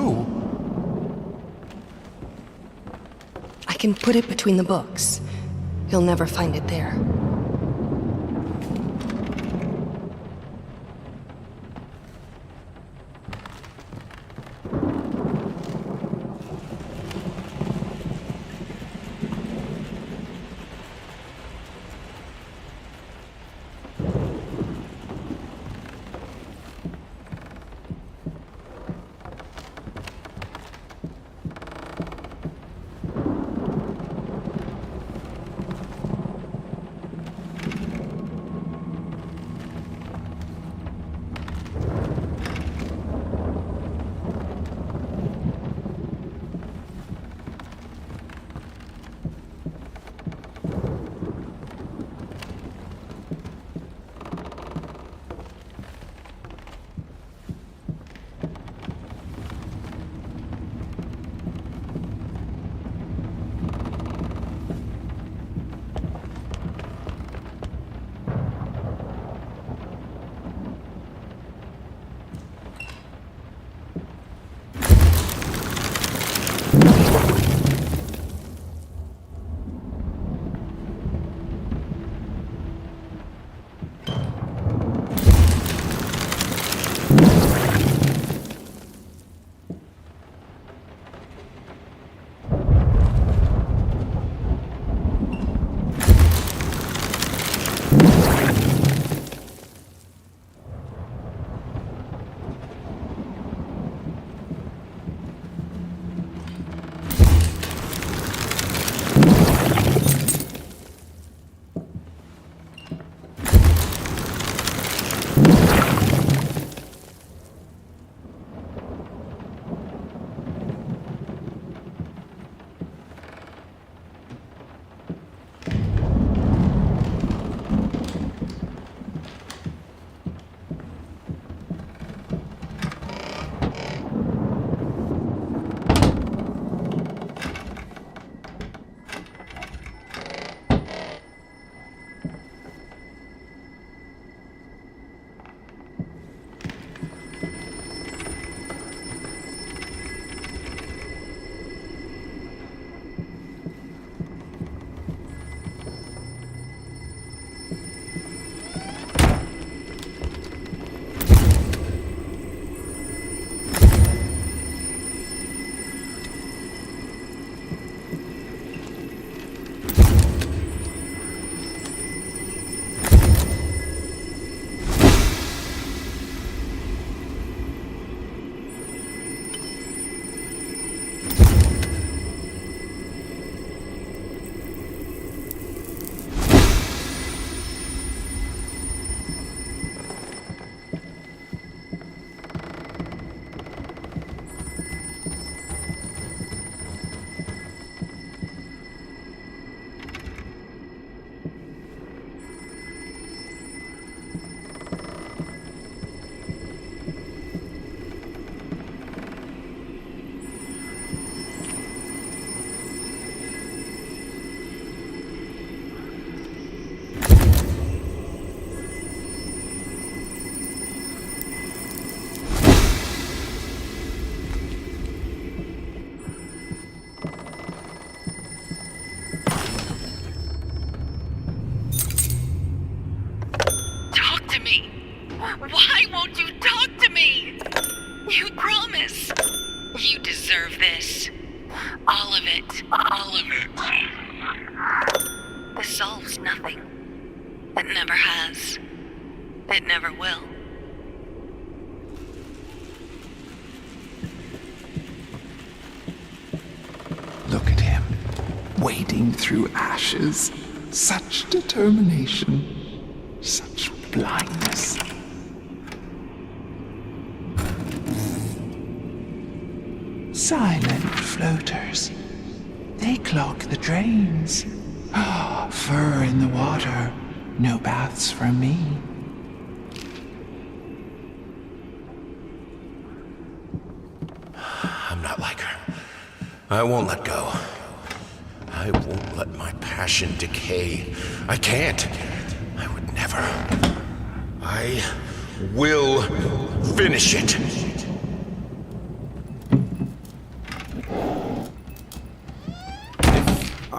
through. I can put it between the books. He'll never find it there. Why won't you talk to me? You promise. You deserve this. All of it. All of it. This solves nothing. It never has. It never will. Look at him, wading through ashes. Such determination, such blindness. Silent floaters. They clog the drains. Ah, fur in the water. No baths for me. I'm not like her. I won't let go. I won't let my passion decay. I can't. I would never. I will finish it.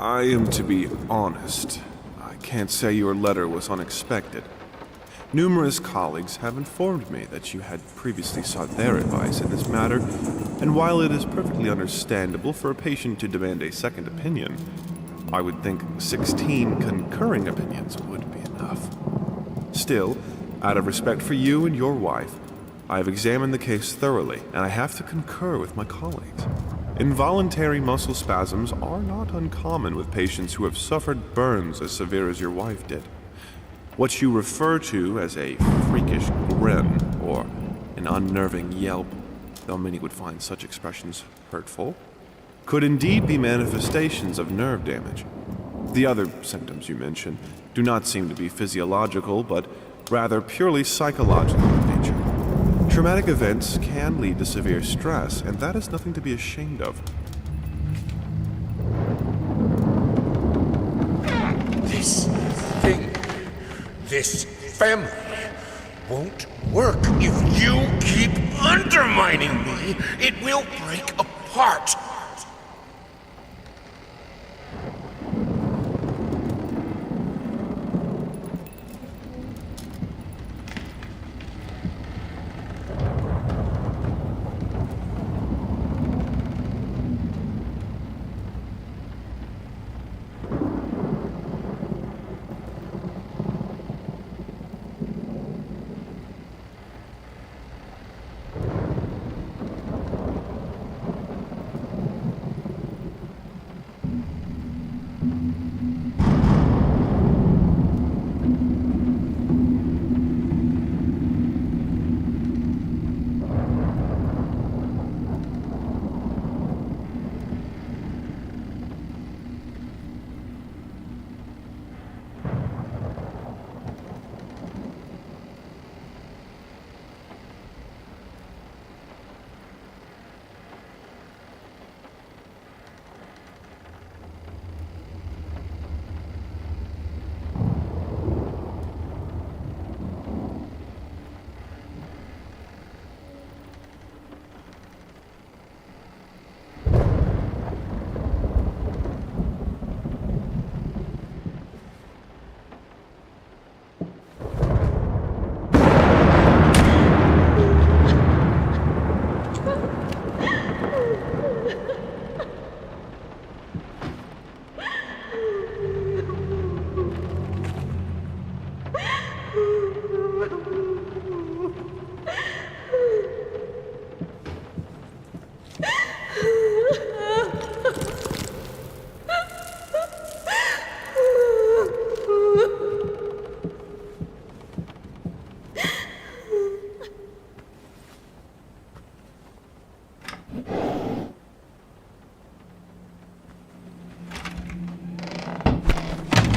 I am to be honest. I can't say your letter was unexpected. Numerous colleagues have informed me that you had previously sought their advice in this matter, and while it is perfectly understandable for a patient to demand a second opinion, I would think 16 concurring opinions would be enough. Still, out of respect for you and your wife, I have examined the case thoroughly, and I have to concur with my colleagues. Involuntary muscle spasms are not uncommon with patients who have suffered burns as severe as your wife did. What you refer to as a freakish grin or an unnerving yelp, though many would find such expressions hurtful, could indeed be manifestations of nerve damage. The other symptoms you mention do not seem to be physiological, but rather purely psychological in nature. Traumatic events can lead to severe stress, and that is nothing to be ashamed of. This thing, this family, won't work. If you keep undermining me, it will break apart.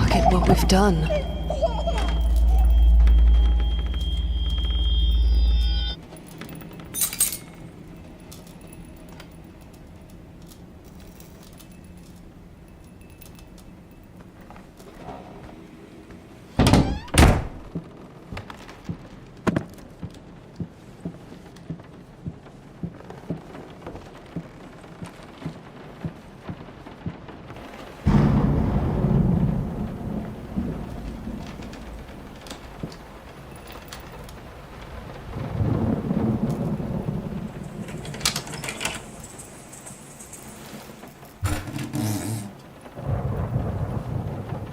Look at what we've done.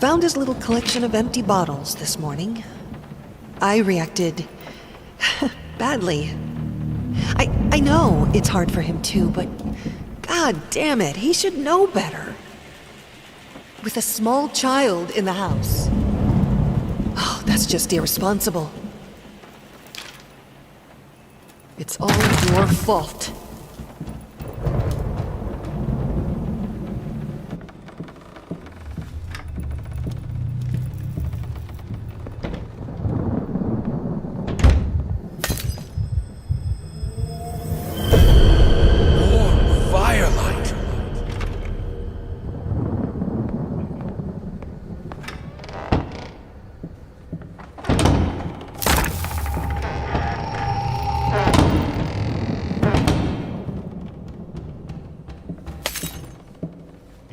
Found his little collection of empty bottles this morning. I reacted badly. I know it's hard for him too, but god damn it, he should know better. With a small child in the house. Oh, that's just irresponsible. It's all your fault.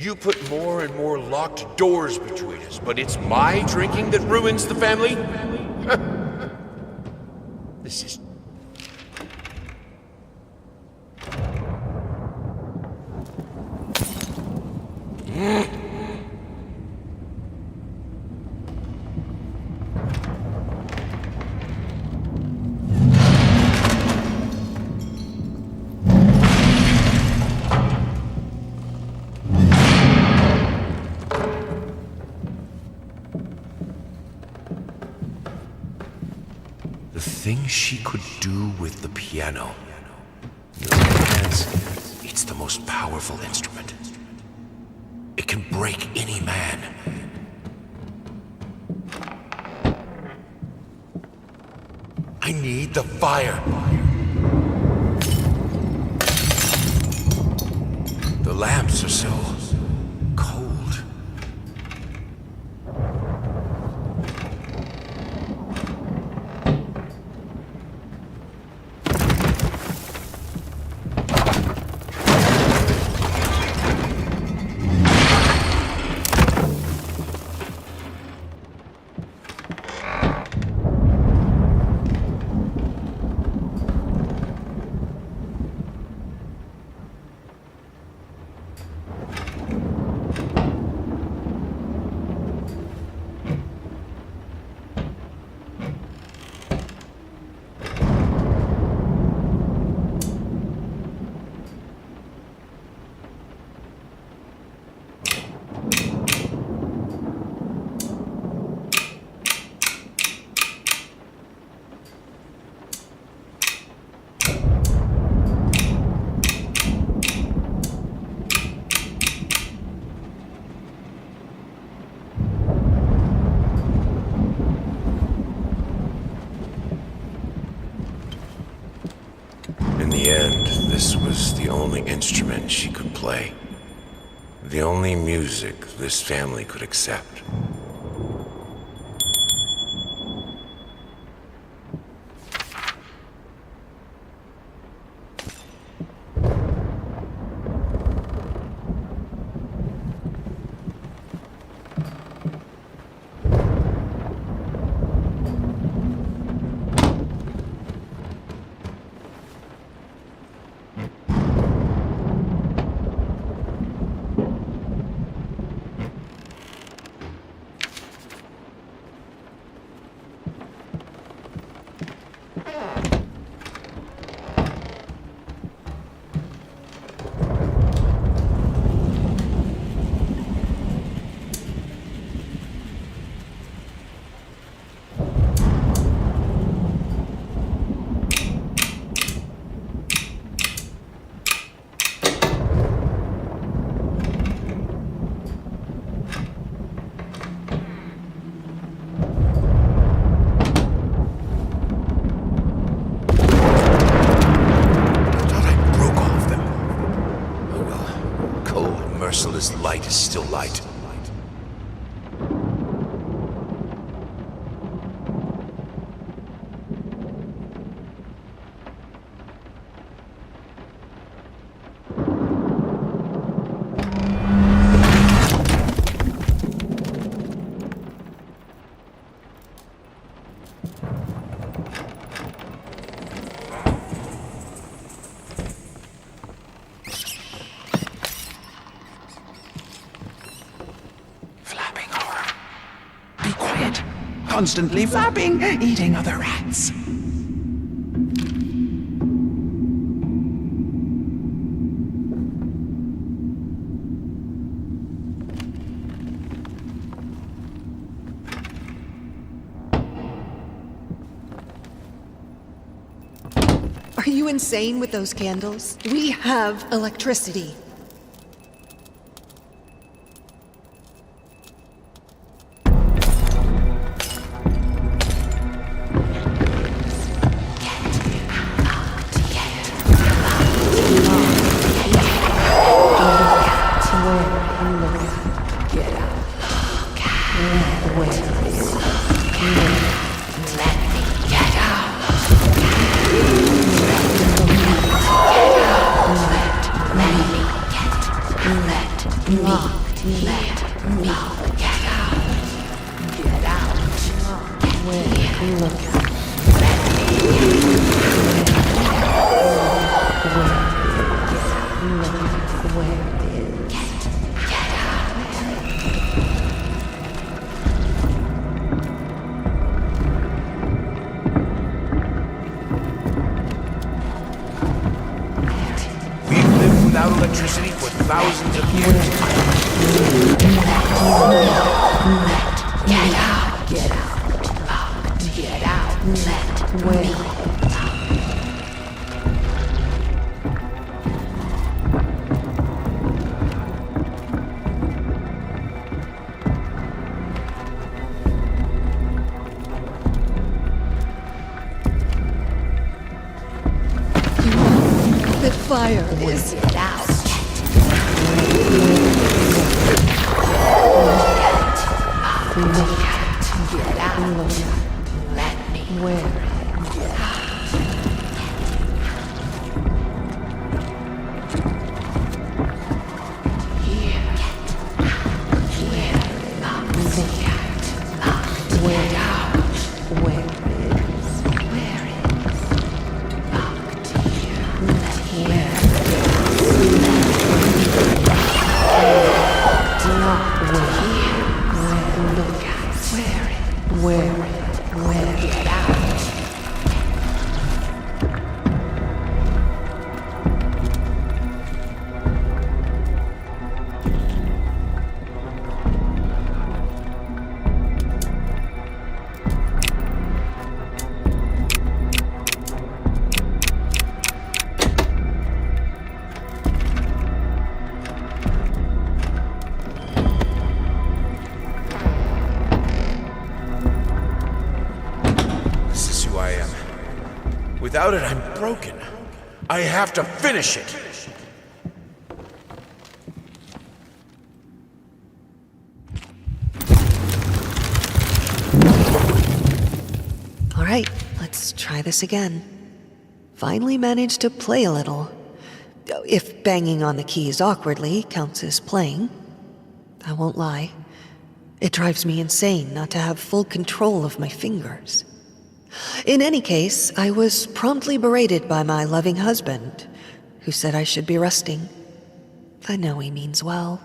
You put more and more locked doors between us, but it's my drinking that ruins the family? This is... The things she could do with the piano. In her hands, it's the most powerful instrument. It can break any man. I need the fire. The lamps are so cold. In the end, this was the only instrument she could play. The only music this family could accept. Merciless light is still light. Constantly flapping, eating other rats. Are you insane with those candles? We have electricity. We've lived without electricity for thousands of years. That fire is... This is who I am. Without it, I'm broken. I have to finish it. All right, let's try this again. Finally managed to play a little. If banging on the keys awkwardly counts as playing. I won't lie. It drives me insane not to have full control of my fingers. In any case, I was promptly berated by my loving husband, who said I should be resting. I know he means well.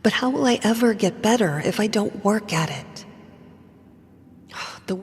But how will I ever get better if I don't work at it? The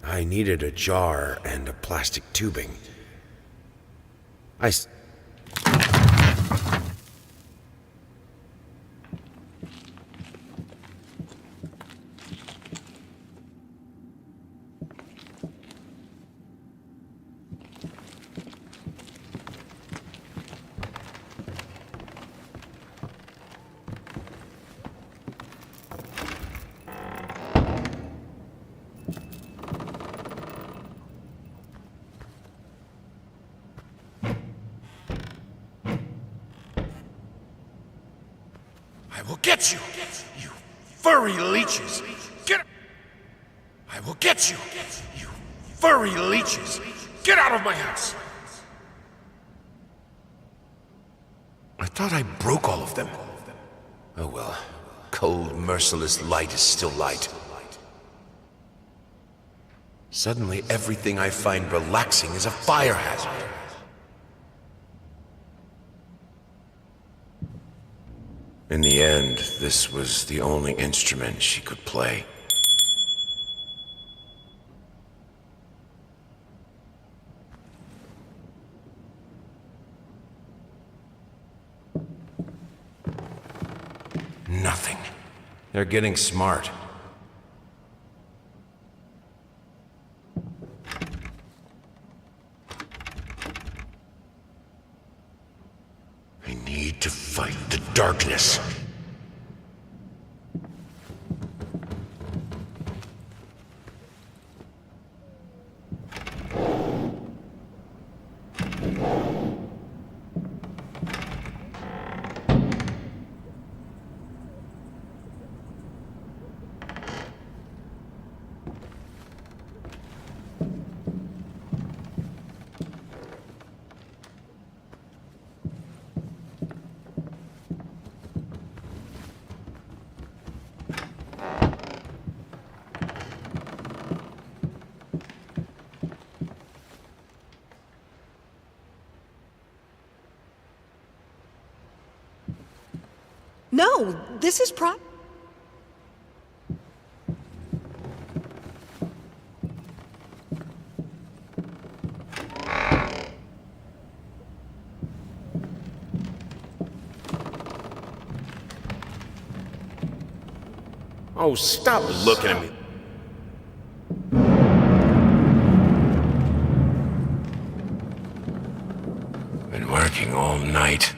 I needed a jar and a plastic tubing. I will get you, you furry leeches. Get. I will get you, you furry leeches. Get out of my house. I thought I broke all of them. Oh well. Cold, merciless light is still light. Suddenly, everything I find relaxing is a fire hazard. In the end, this was the only instrument she could play. Nothing. They're getting smart. I need to fight the darkness. No, this is prop. Oh, stop looking at me. Been working all night.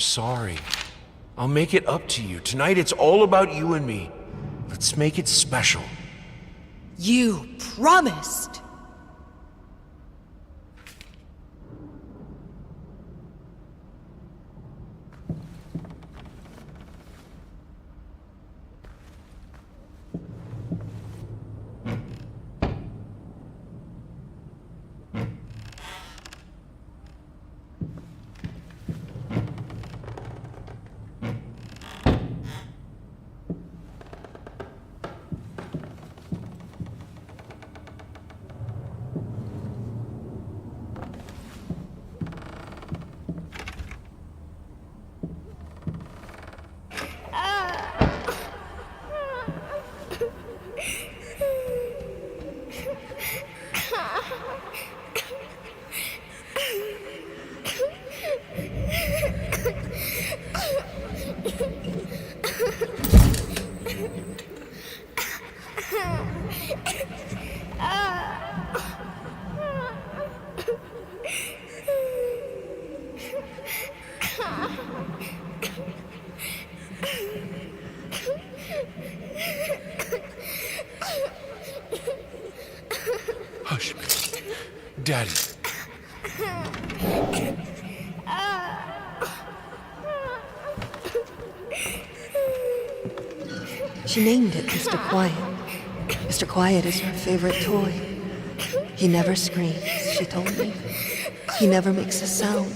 sorry. I'll make it up to you. Tonight it's all about you and me. Let's make it special. You promised! Hush, Daddy. She named it Mr. Quiet. Mr. Quiet is her favorite toy. He never screams, she told me. He never makes a sound.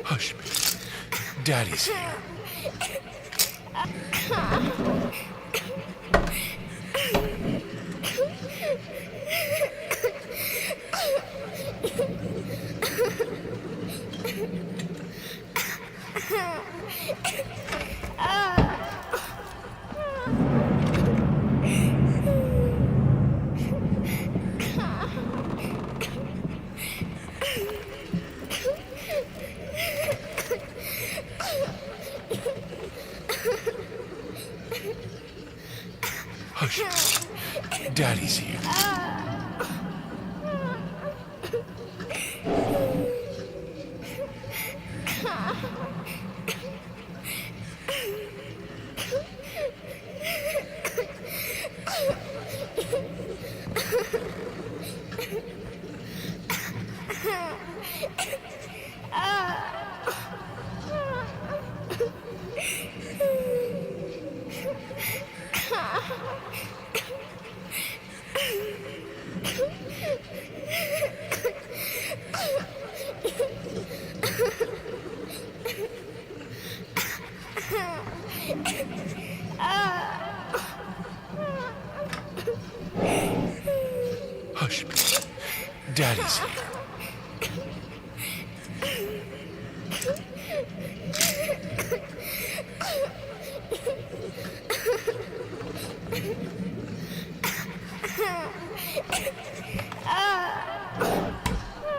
Hush, Daddy's here. Hush, Daddy's here. Hush, Daddy's here.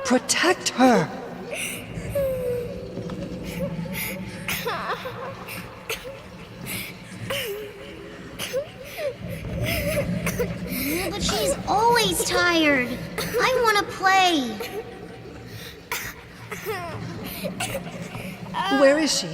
Protect her! But she's always tired. I want to play. Where is she?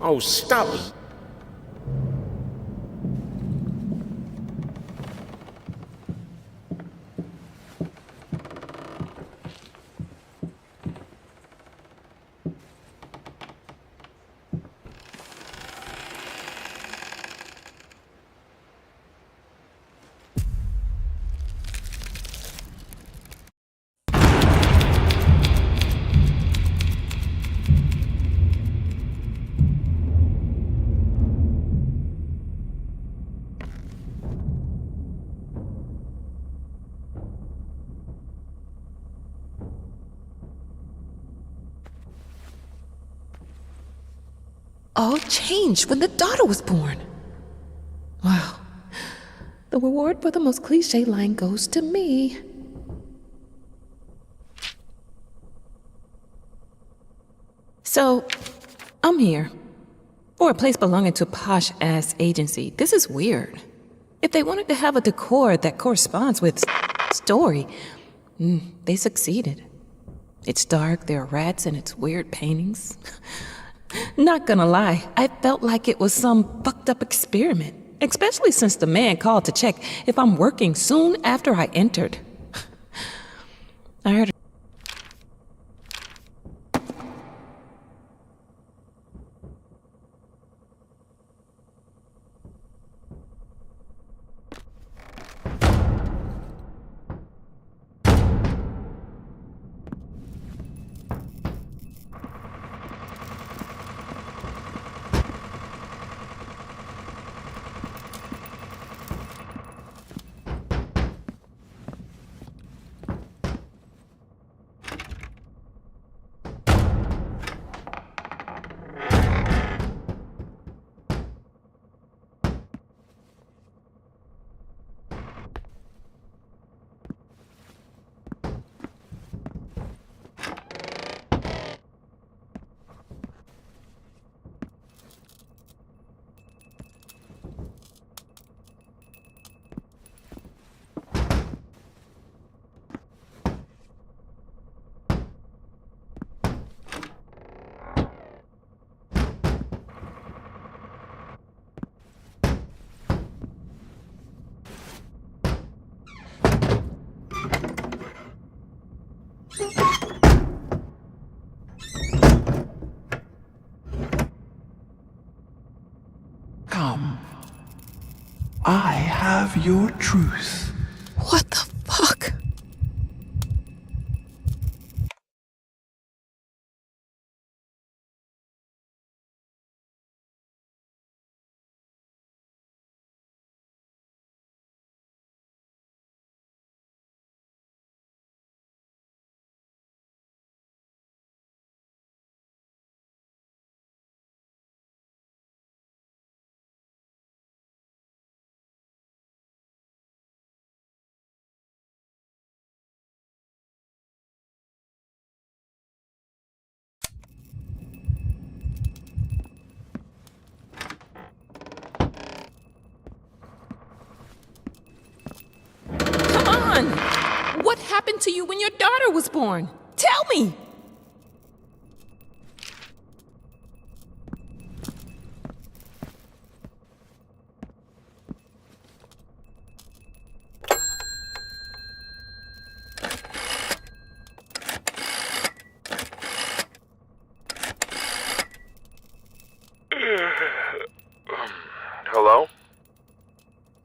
Oh, stop it. All changed when the daughter was born. Wow. The reward for the most cliche line goes to me. So, I'm here. For a place belonging to a posh-ass agency, this is weird. If they wanted to have a decor that corresponds with story, they succeeded. It's dark, there are rats, and it's weird paintings. Not gonna lie, I felt like it was some fucked up experiment, especially since the man called to check if I'm working soon after I entered. I heard. Come. I have your truth. What the fuck? Come on! What happened to you when your daughter was born? Tell me! Hello?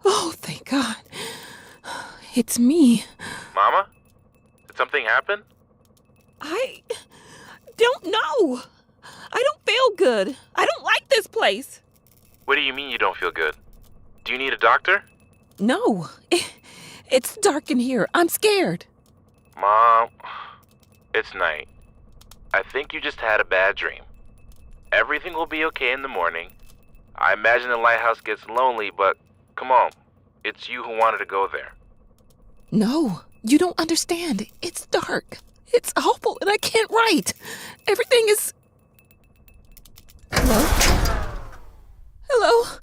Oh, thank God. It's me. Mama? Did something happen? I don't know. I don't feel good. I don't like this place. What do you mean you don't feel good? Do you need a doctor? No. It's dark in here. I'm scared. Mom, it's night. I think you just had a bad dream. Everything will be okay in the morning. I imagine the lighthouse gets lonely, but come on. It's you who wanted to go there. No, you don't understand. It's dark. It's awful, and I can't write. Everything is... Hello? Hello?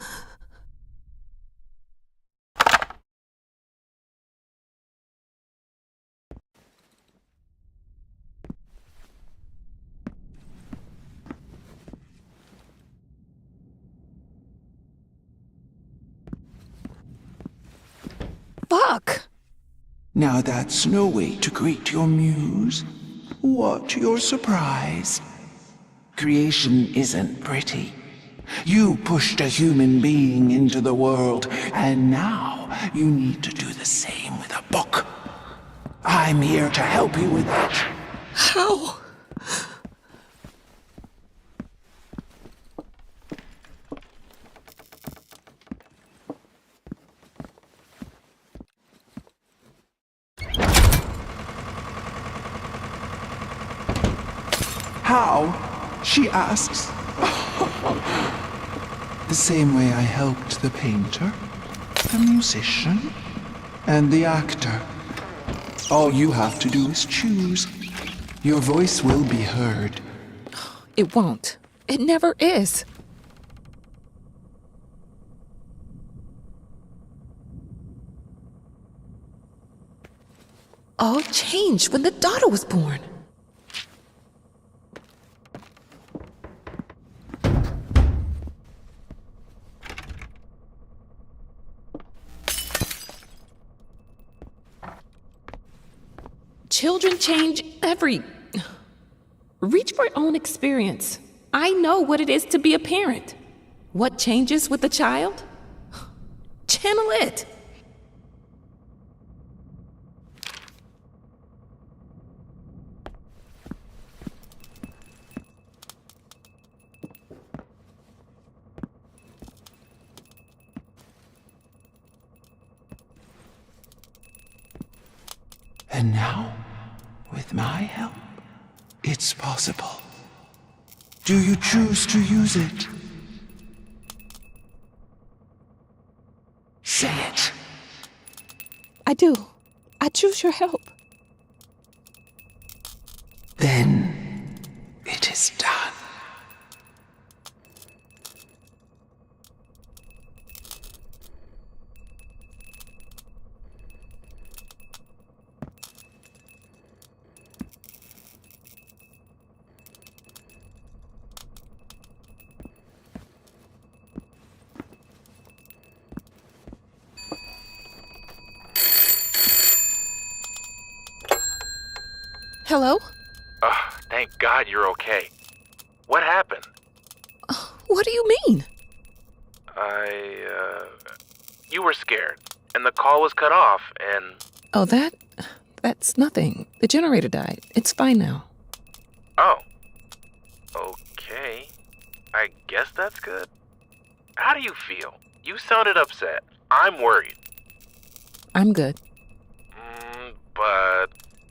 Now that's no way to greet your muse. What, you're surprised? Creation isn't pretty. You pushed a human being into the world, and now you need to do the same with a book. I'm here to help you with that. How? How? She asks. The same way I helped the painter, the musician, and the actor. All you have to do is choose. Your voice will be heard. It won't. It never is. All changed when the daughter was born. Children change Reach for your own experience. I know what it is to be a parent. What changes with the child? Channel it. And now, with my help, it's possible. Do you choose to use it? Say it. I do. I choose your help. Then it is done. Hello? Thank God you're okay. What happened? What do you mean? You were scared, and the call was cut off, and... Oh, that's nothing. The generator died. It's fine now. Oh. Okay. I guess that's good. How do you feel? You sounded upset. I'm worried. I'm good. But...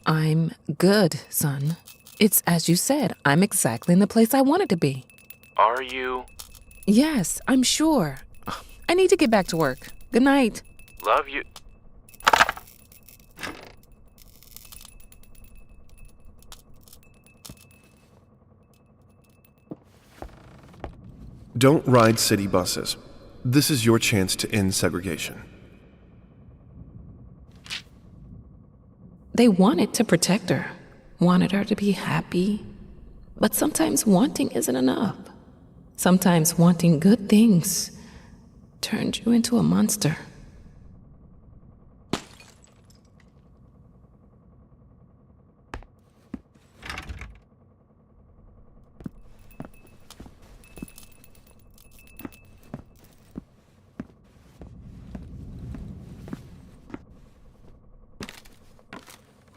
I'm good, son. It's as you said. I'm exactly in the place I wanted to be. Are you? Yes, I'm sure. I need to get back to work. Good night. Love you. Don't ride city buses. This is your chance to end segregation. They wanted to protect her, wanted her to be happy. But sometimes wanting isn't enough. Sometimes wanting good things turned you into a monster.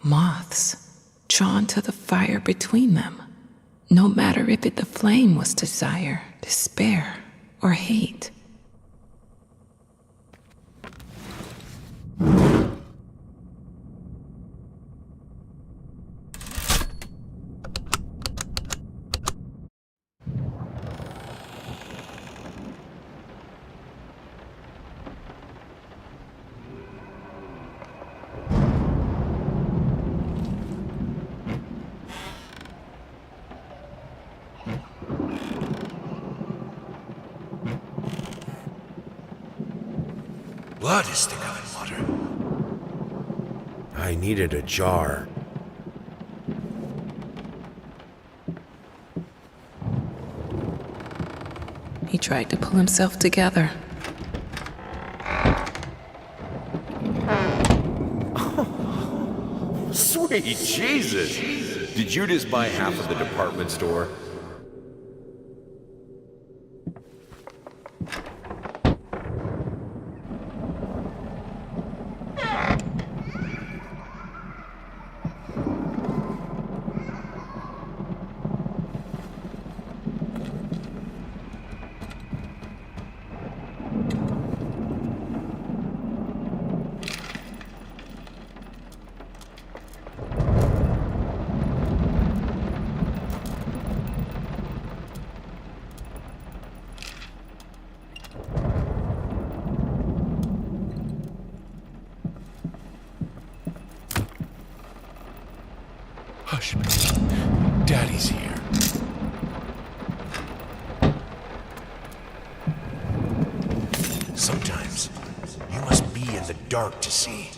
Moths drawn to the fire between them, no matter if the flame was desire, despair, or hate. Blood is thicker than water. I needed a jar. He tried to pull himself together. Hey, Jesus! Did you just buy half of the department store? Hush, baby. Daddy's here. Sometimes you must be in the dark to see.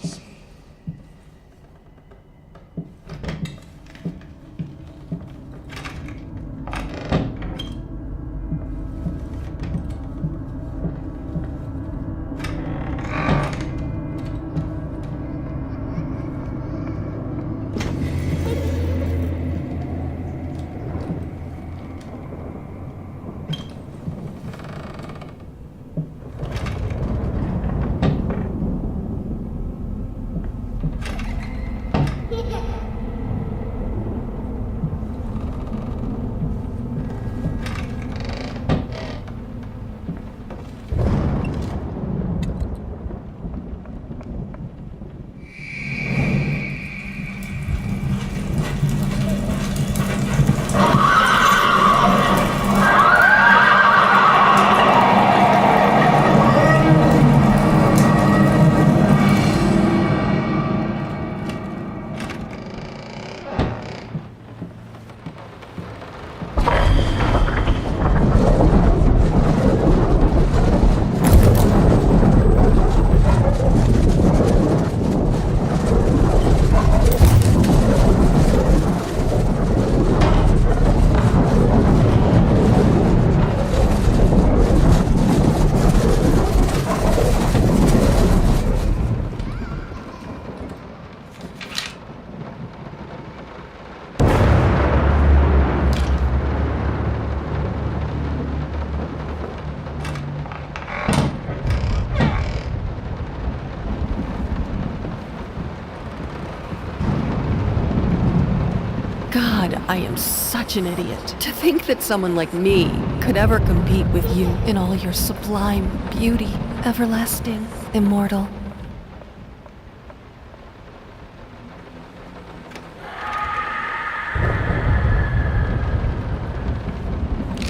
God, I am such an idiot. To think that someone like me could ever compete with you in all your sublime beauty, everlasting, immortal.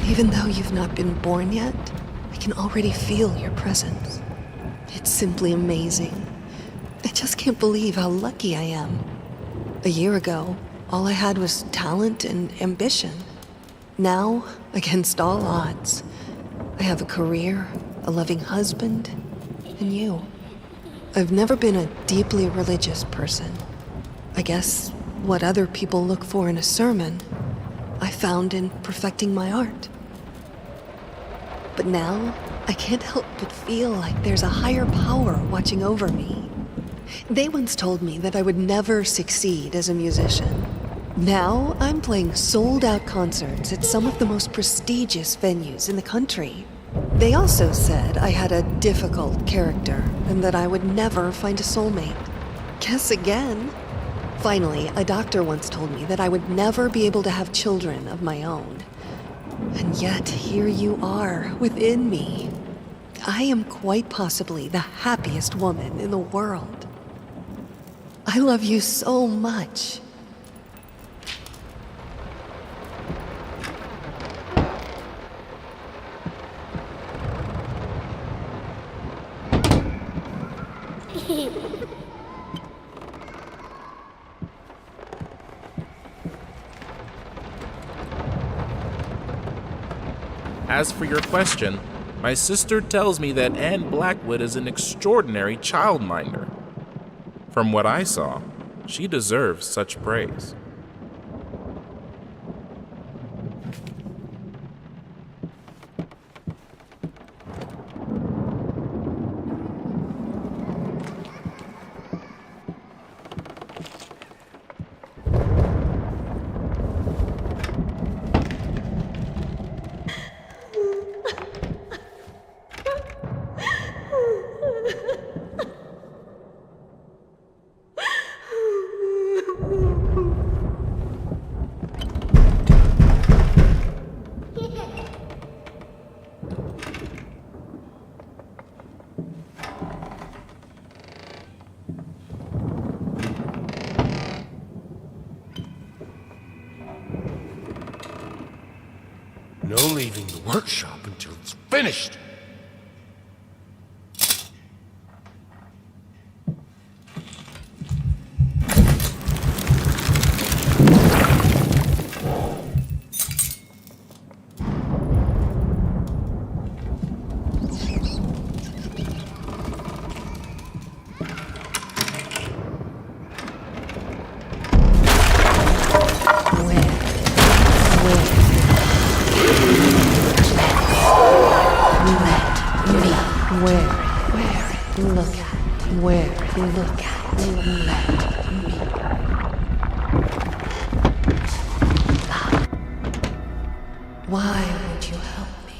Even though you've not been born yet, I can already feel your presence. It's simply amazing. I just can't believe how lucky I am. A year ago, all I had was talent and ambition. Now, against all odds, I have a career, a loving husband, and you. I've never been a deeply religious person. I guess what other people look for in a sermon, I found in perfecting my art. But now, I can't help but feel like there's a higher power watching over me. They once told me that I would never succeed as a musician. Now, I'm playing sold-out concerts at some of the most prestigious venues in the country. They also said I had a difficult character and that I would never find a soulmate. Guess again. Finally, a doctor once told me that I would never be able to have children of my own. And yet, here you are, within me. I am quite possibly the happiest woman in the world. I love you so much. As for your question, my sister tells me that Anne Blackwood is an extraordinary childminder. From what I saw, she deserves such praise. No leaving the workshop until it's finished. Why would you help me?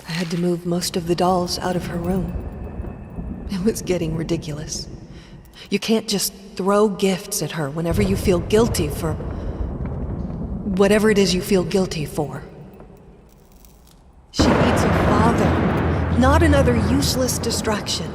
I had to move most of the dolls out of her room. It was getting ridiculous. You can't just throw gifts at her whenever you feel guilty for whatever it is you feel guilty for. She needs a father, not another useless distraction.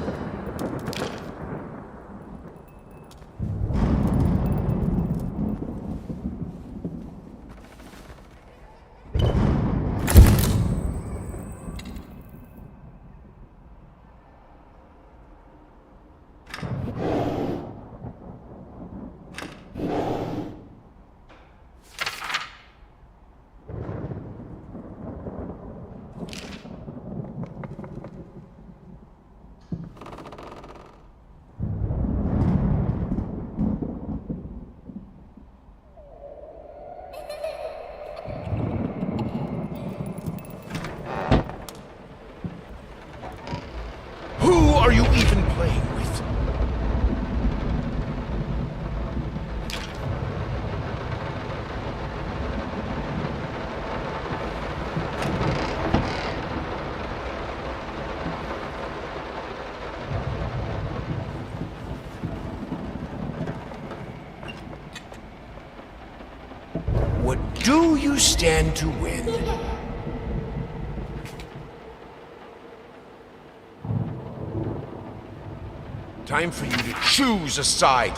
Who are you even playing with? What do you stand to win? Time for you to choose a side.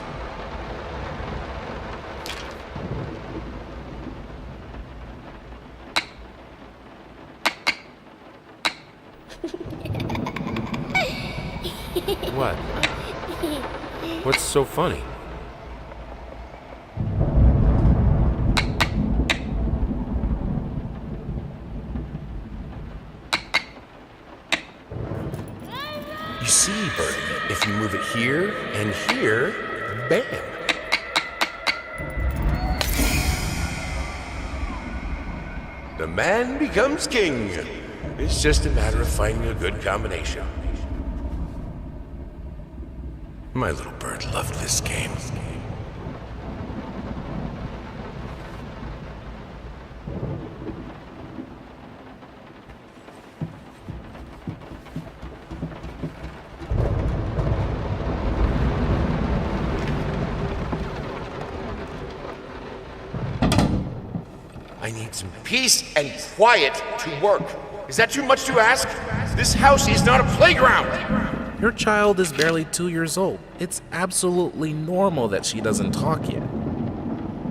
What? What's so funny? You see, Birdie, if you move it here and here, bam. The man becomes king. It's just a matter of finding a good combination. My little bird loved this game. I need some peace and quiet to work. Is that too much to ask? This house is not a playground. Your child is barely 2 years old. It's absolutely normal that she doesn't talk yet.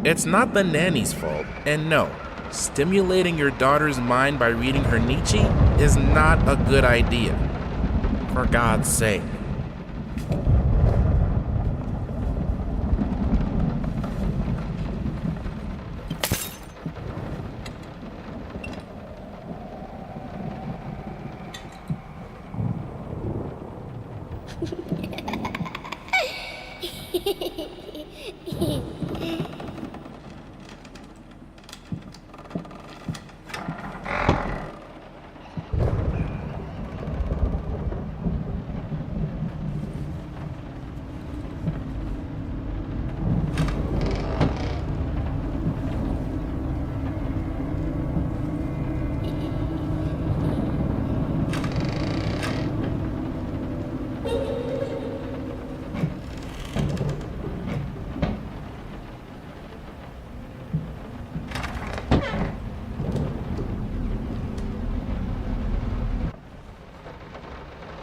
It's not the nanny's fault, and no, stimulating your daughter's mind by reading her Nietzsche is not a good idea. For God's sake.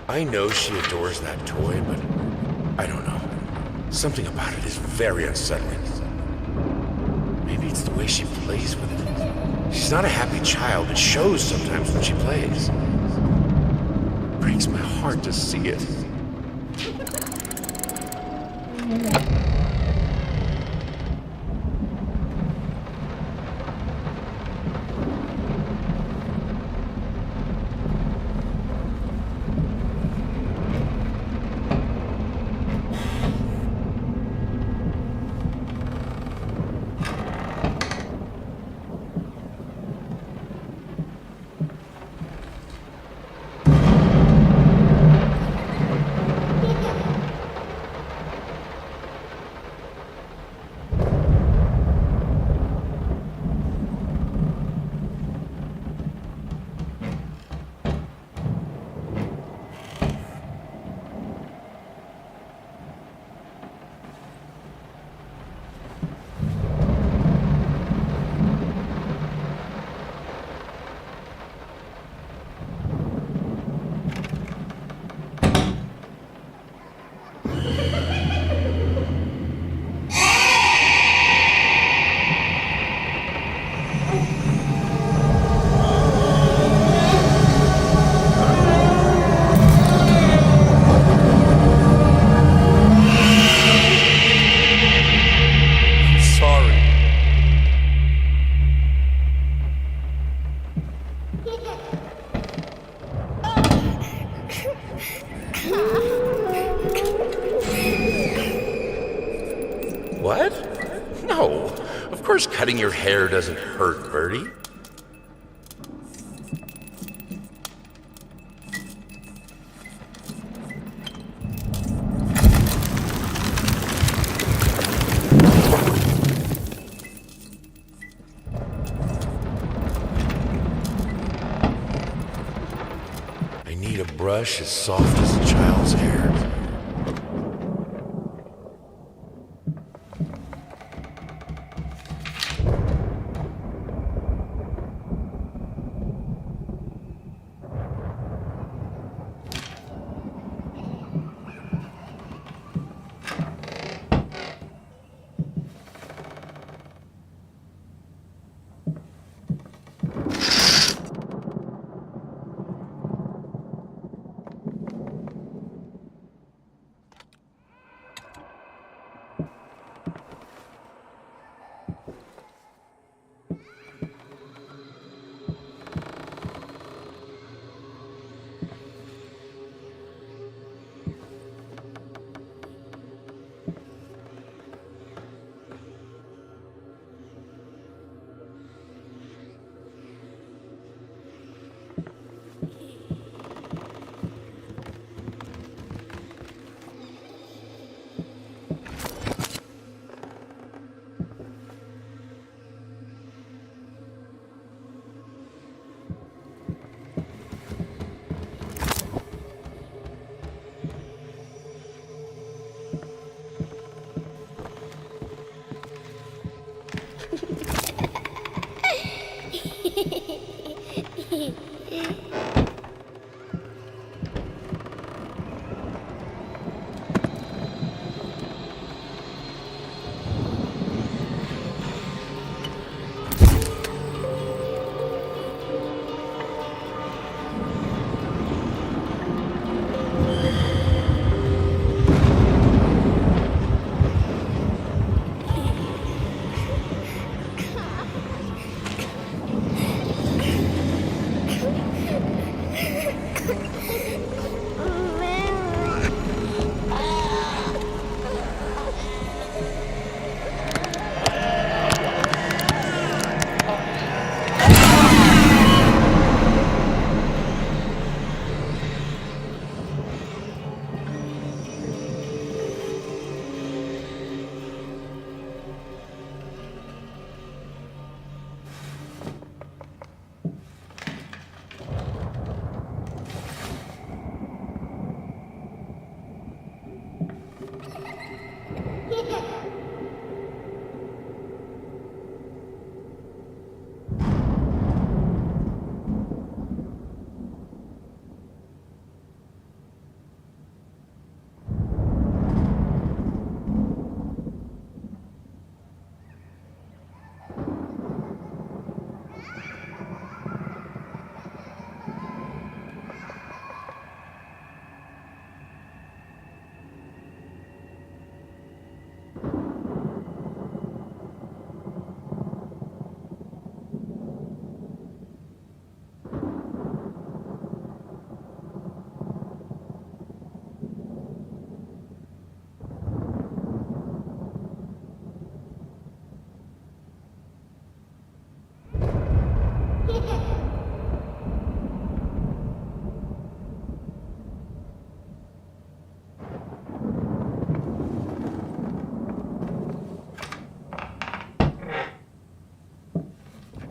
I know she adores that toy, but I don't know. Something about it is very unsettling. Maybe it's the way she plays with it. She's not a happy child. It shows sometimes when she plays. It breaks my heart to see it. What? No. Of course cutting your hair doesn't hurt, Birdie. I need a brush as soft as a child's hair.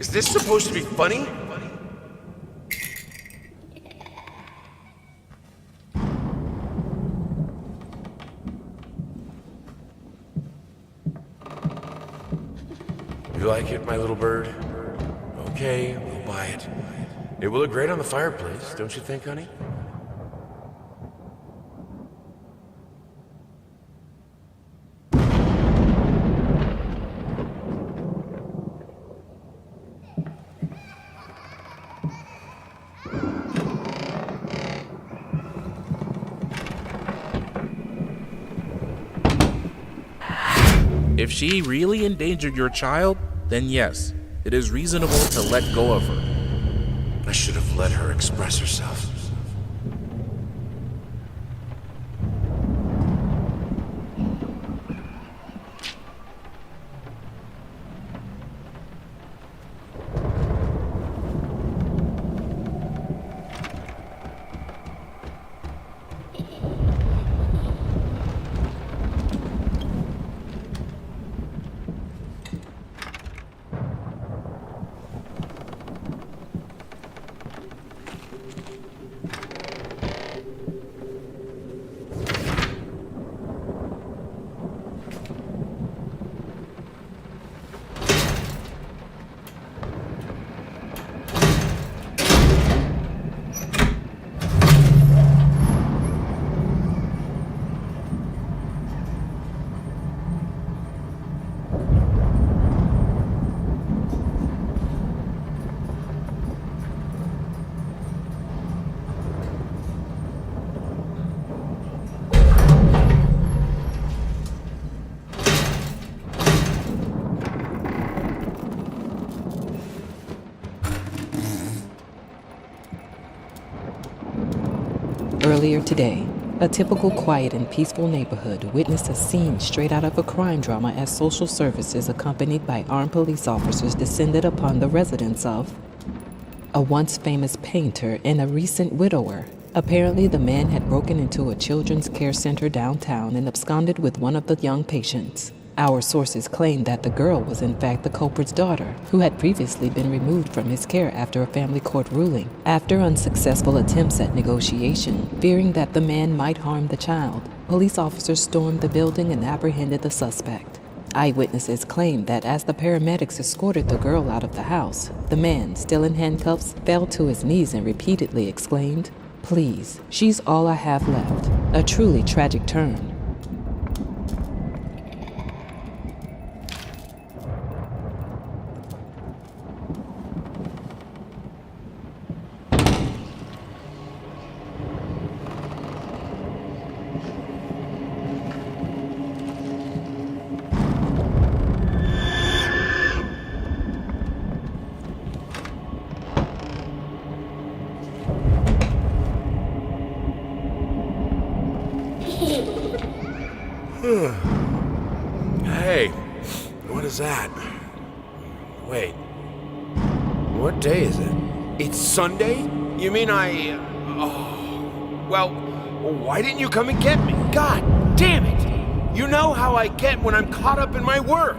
Is this supposed to be funny? You like it, my little bird? Okay, we'll buy it. It will look great on the fireplace, don't you think, honey? If she really endangered your child, then yes, it is reasonable to let go of her. I should have let her express herself. Earlier today, a typical quiet and peaceful neighborhood witnessed a scene straight out of a crime drama as social services accompanied by armed police officers descended upon the residence of a once famous painter and a recent widower. Apparently, the man had broken into a children's care center downtown and absconded with one of the young patients. Our sources claim that the girl was in fact the culprit's daughter, who had previously been removed from his care after a family court ruling. After unsuccessful attempts at negotiation, fearing that the man might harm the child, police officers stormed the building and apprehended the suspect. Eyewitnesses claim that as the paramedics escorted the girl out of the house, the man, still in handcuffs, fell to his knees and repeatedly exclaimed, "Please, she's all I have left." A truly tragic turn. Hey, what is that? Wait, what day is it? It's Sunday? You mean well, why didn't you come and get me? God damn it! You know how I get when I'm caught up in my work.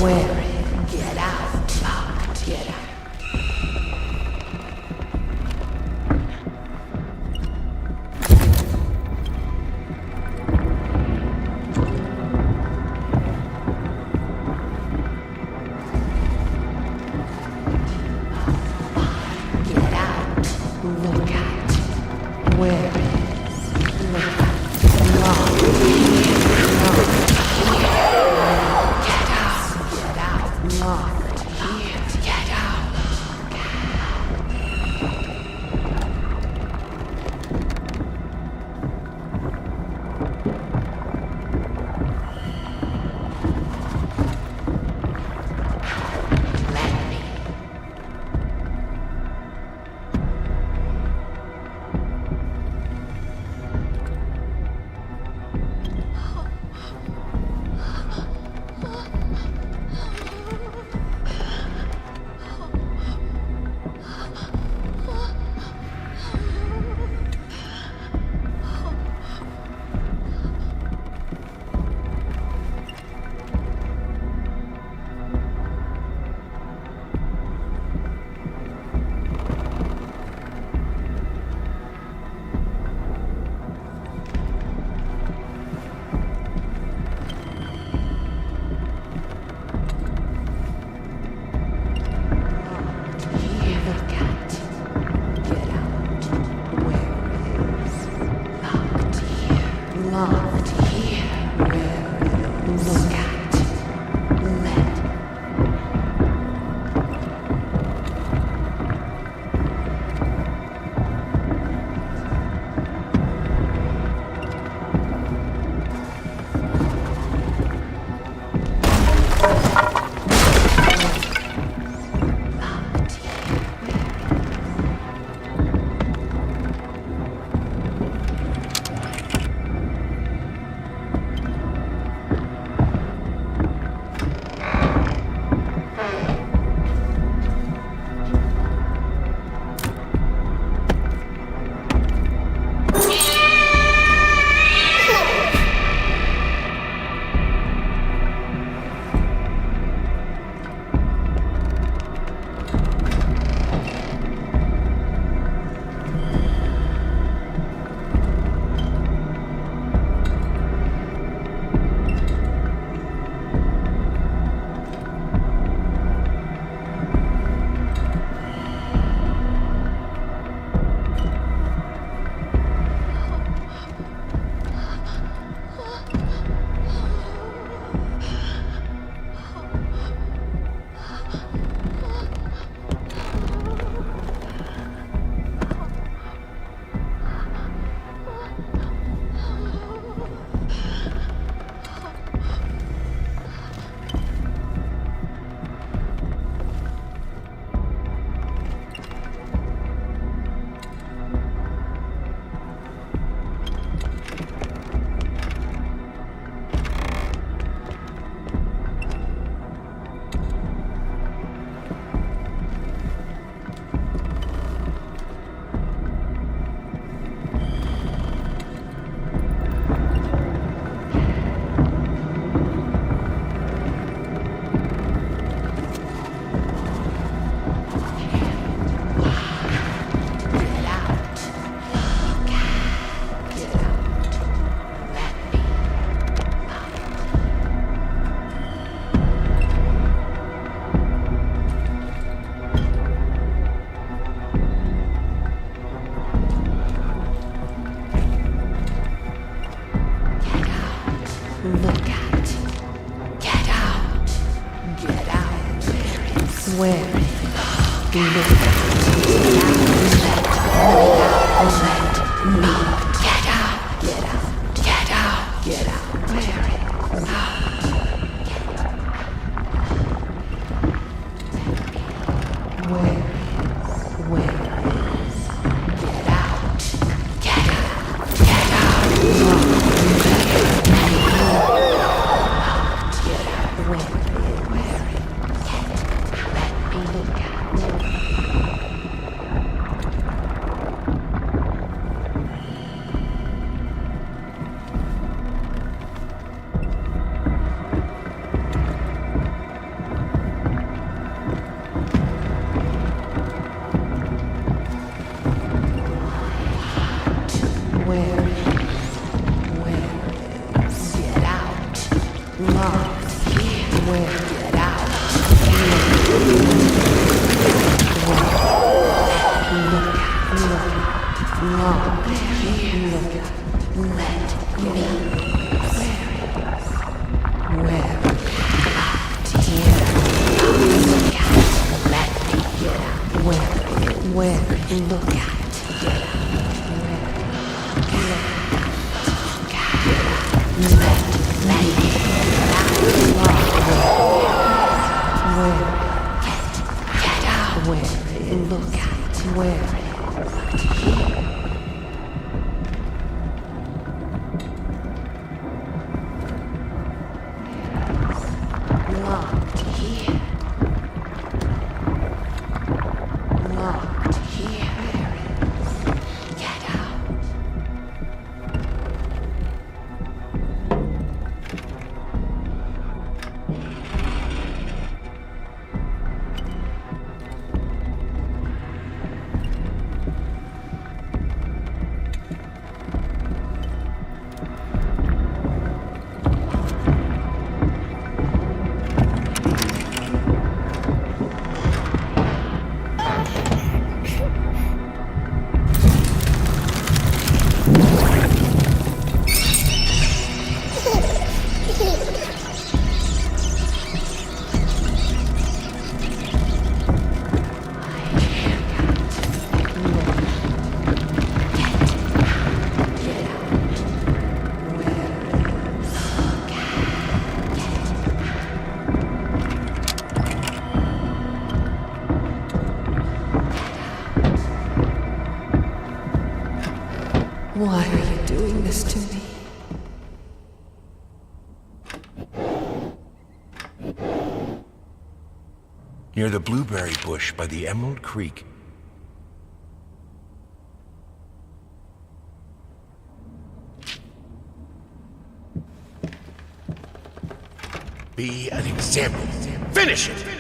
Where is? Get out. Locked. Get out. Get out. Look at. Where is? Look at. Locked. Get out. Get out. Locked. Here. Get out. Let me. Look at. Get out. Where is? Locked here. Locked here. Where is? Look at. Let. Locked here. Look at. Get out. Get out. Where is? Look at. Let me. Get out. Get out. Get out. Get out. Where is? Where is? Get out. Get out. Get out. Why are you doing this to me? Near the blueberry bush by the Emerald Creek. Be an example. Finish it!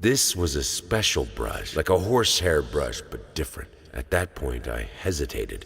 This was a special brush, like a horsehair brush, but different. At that point, I hesitated.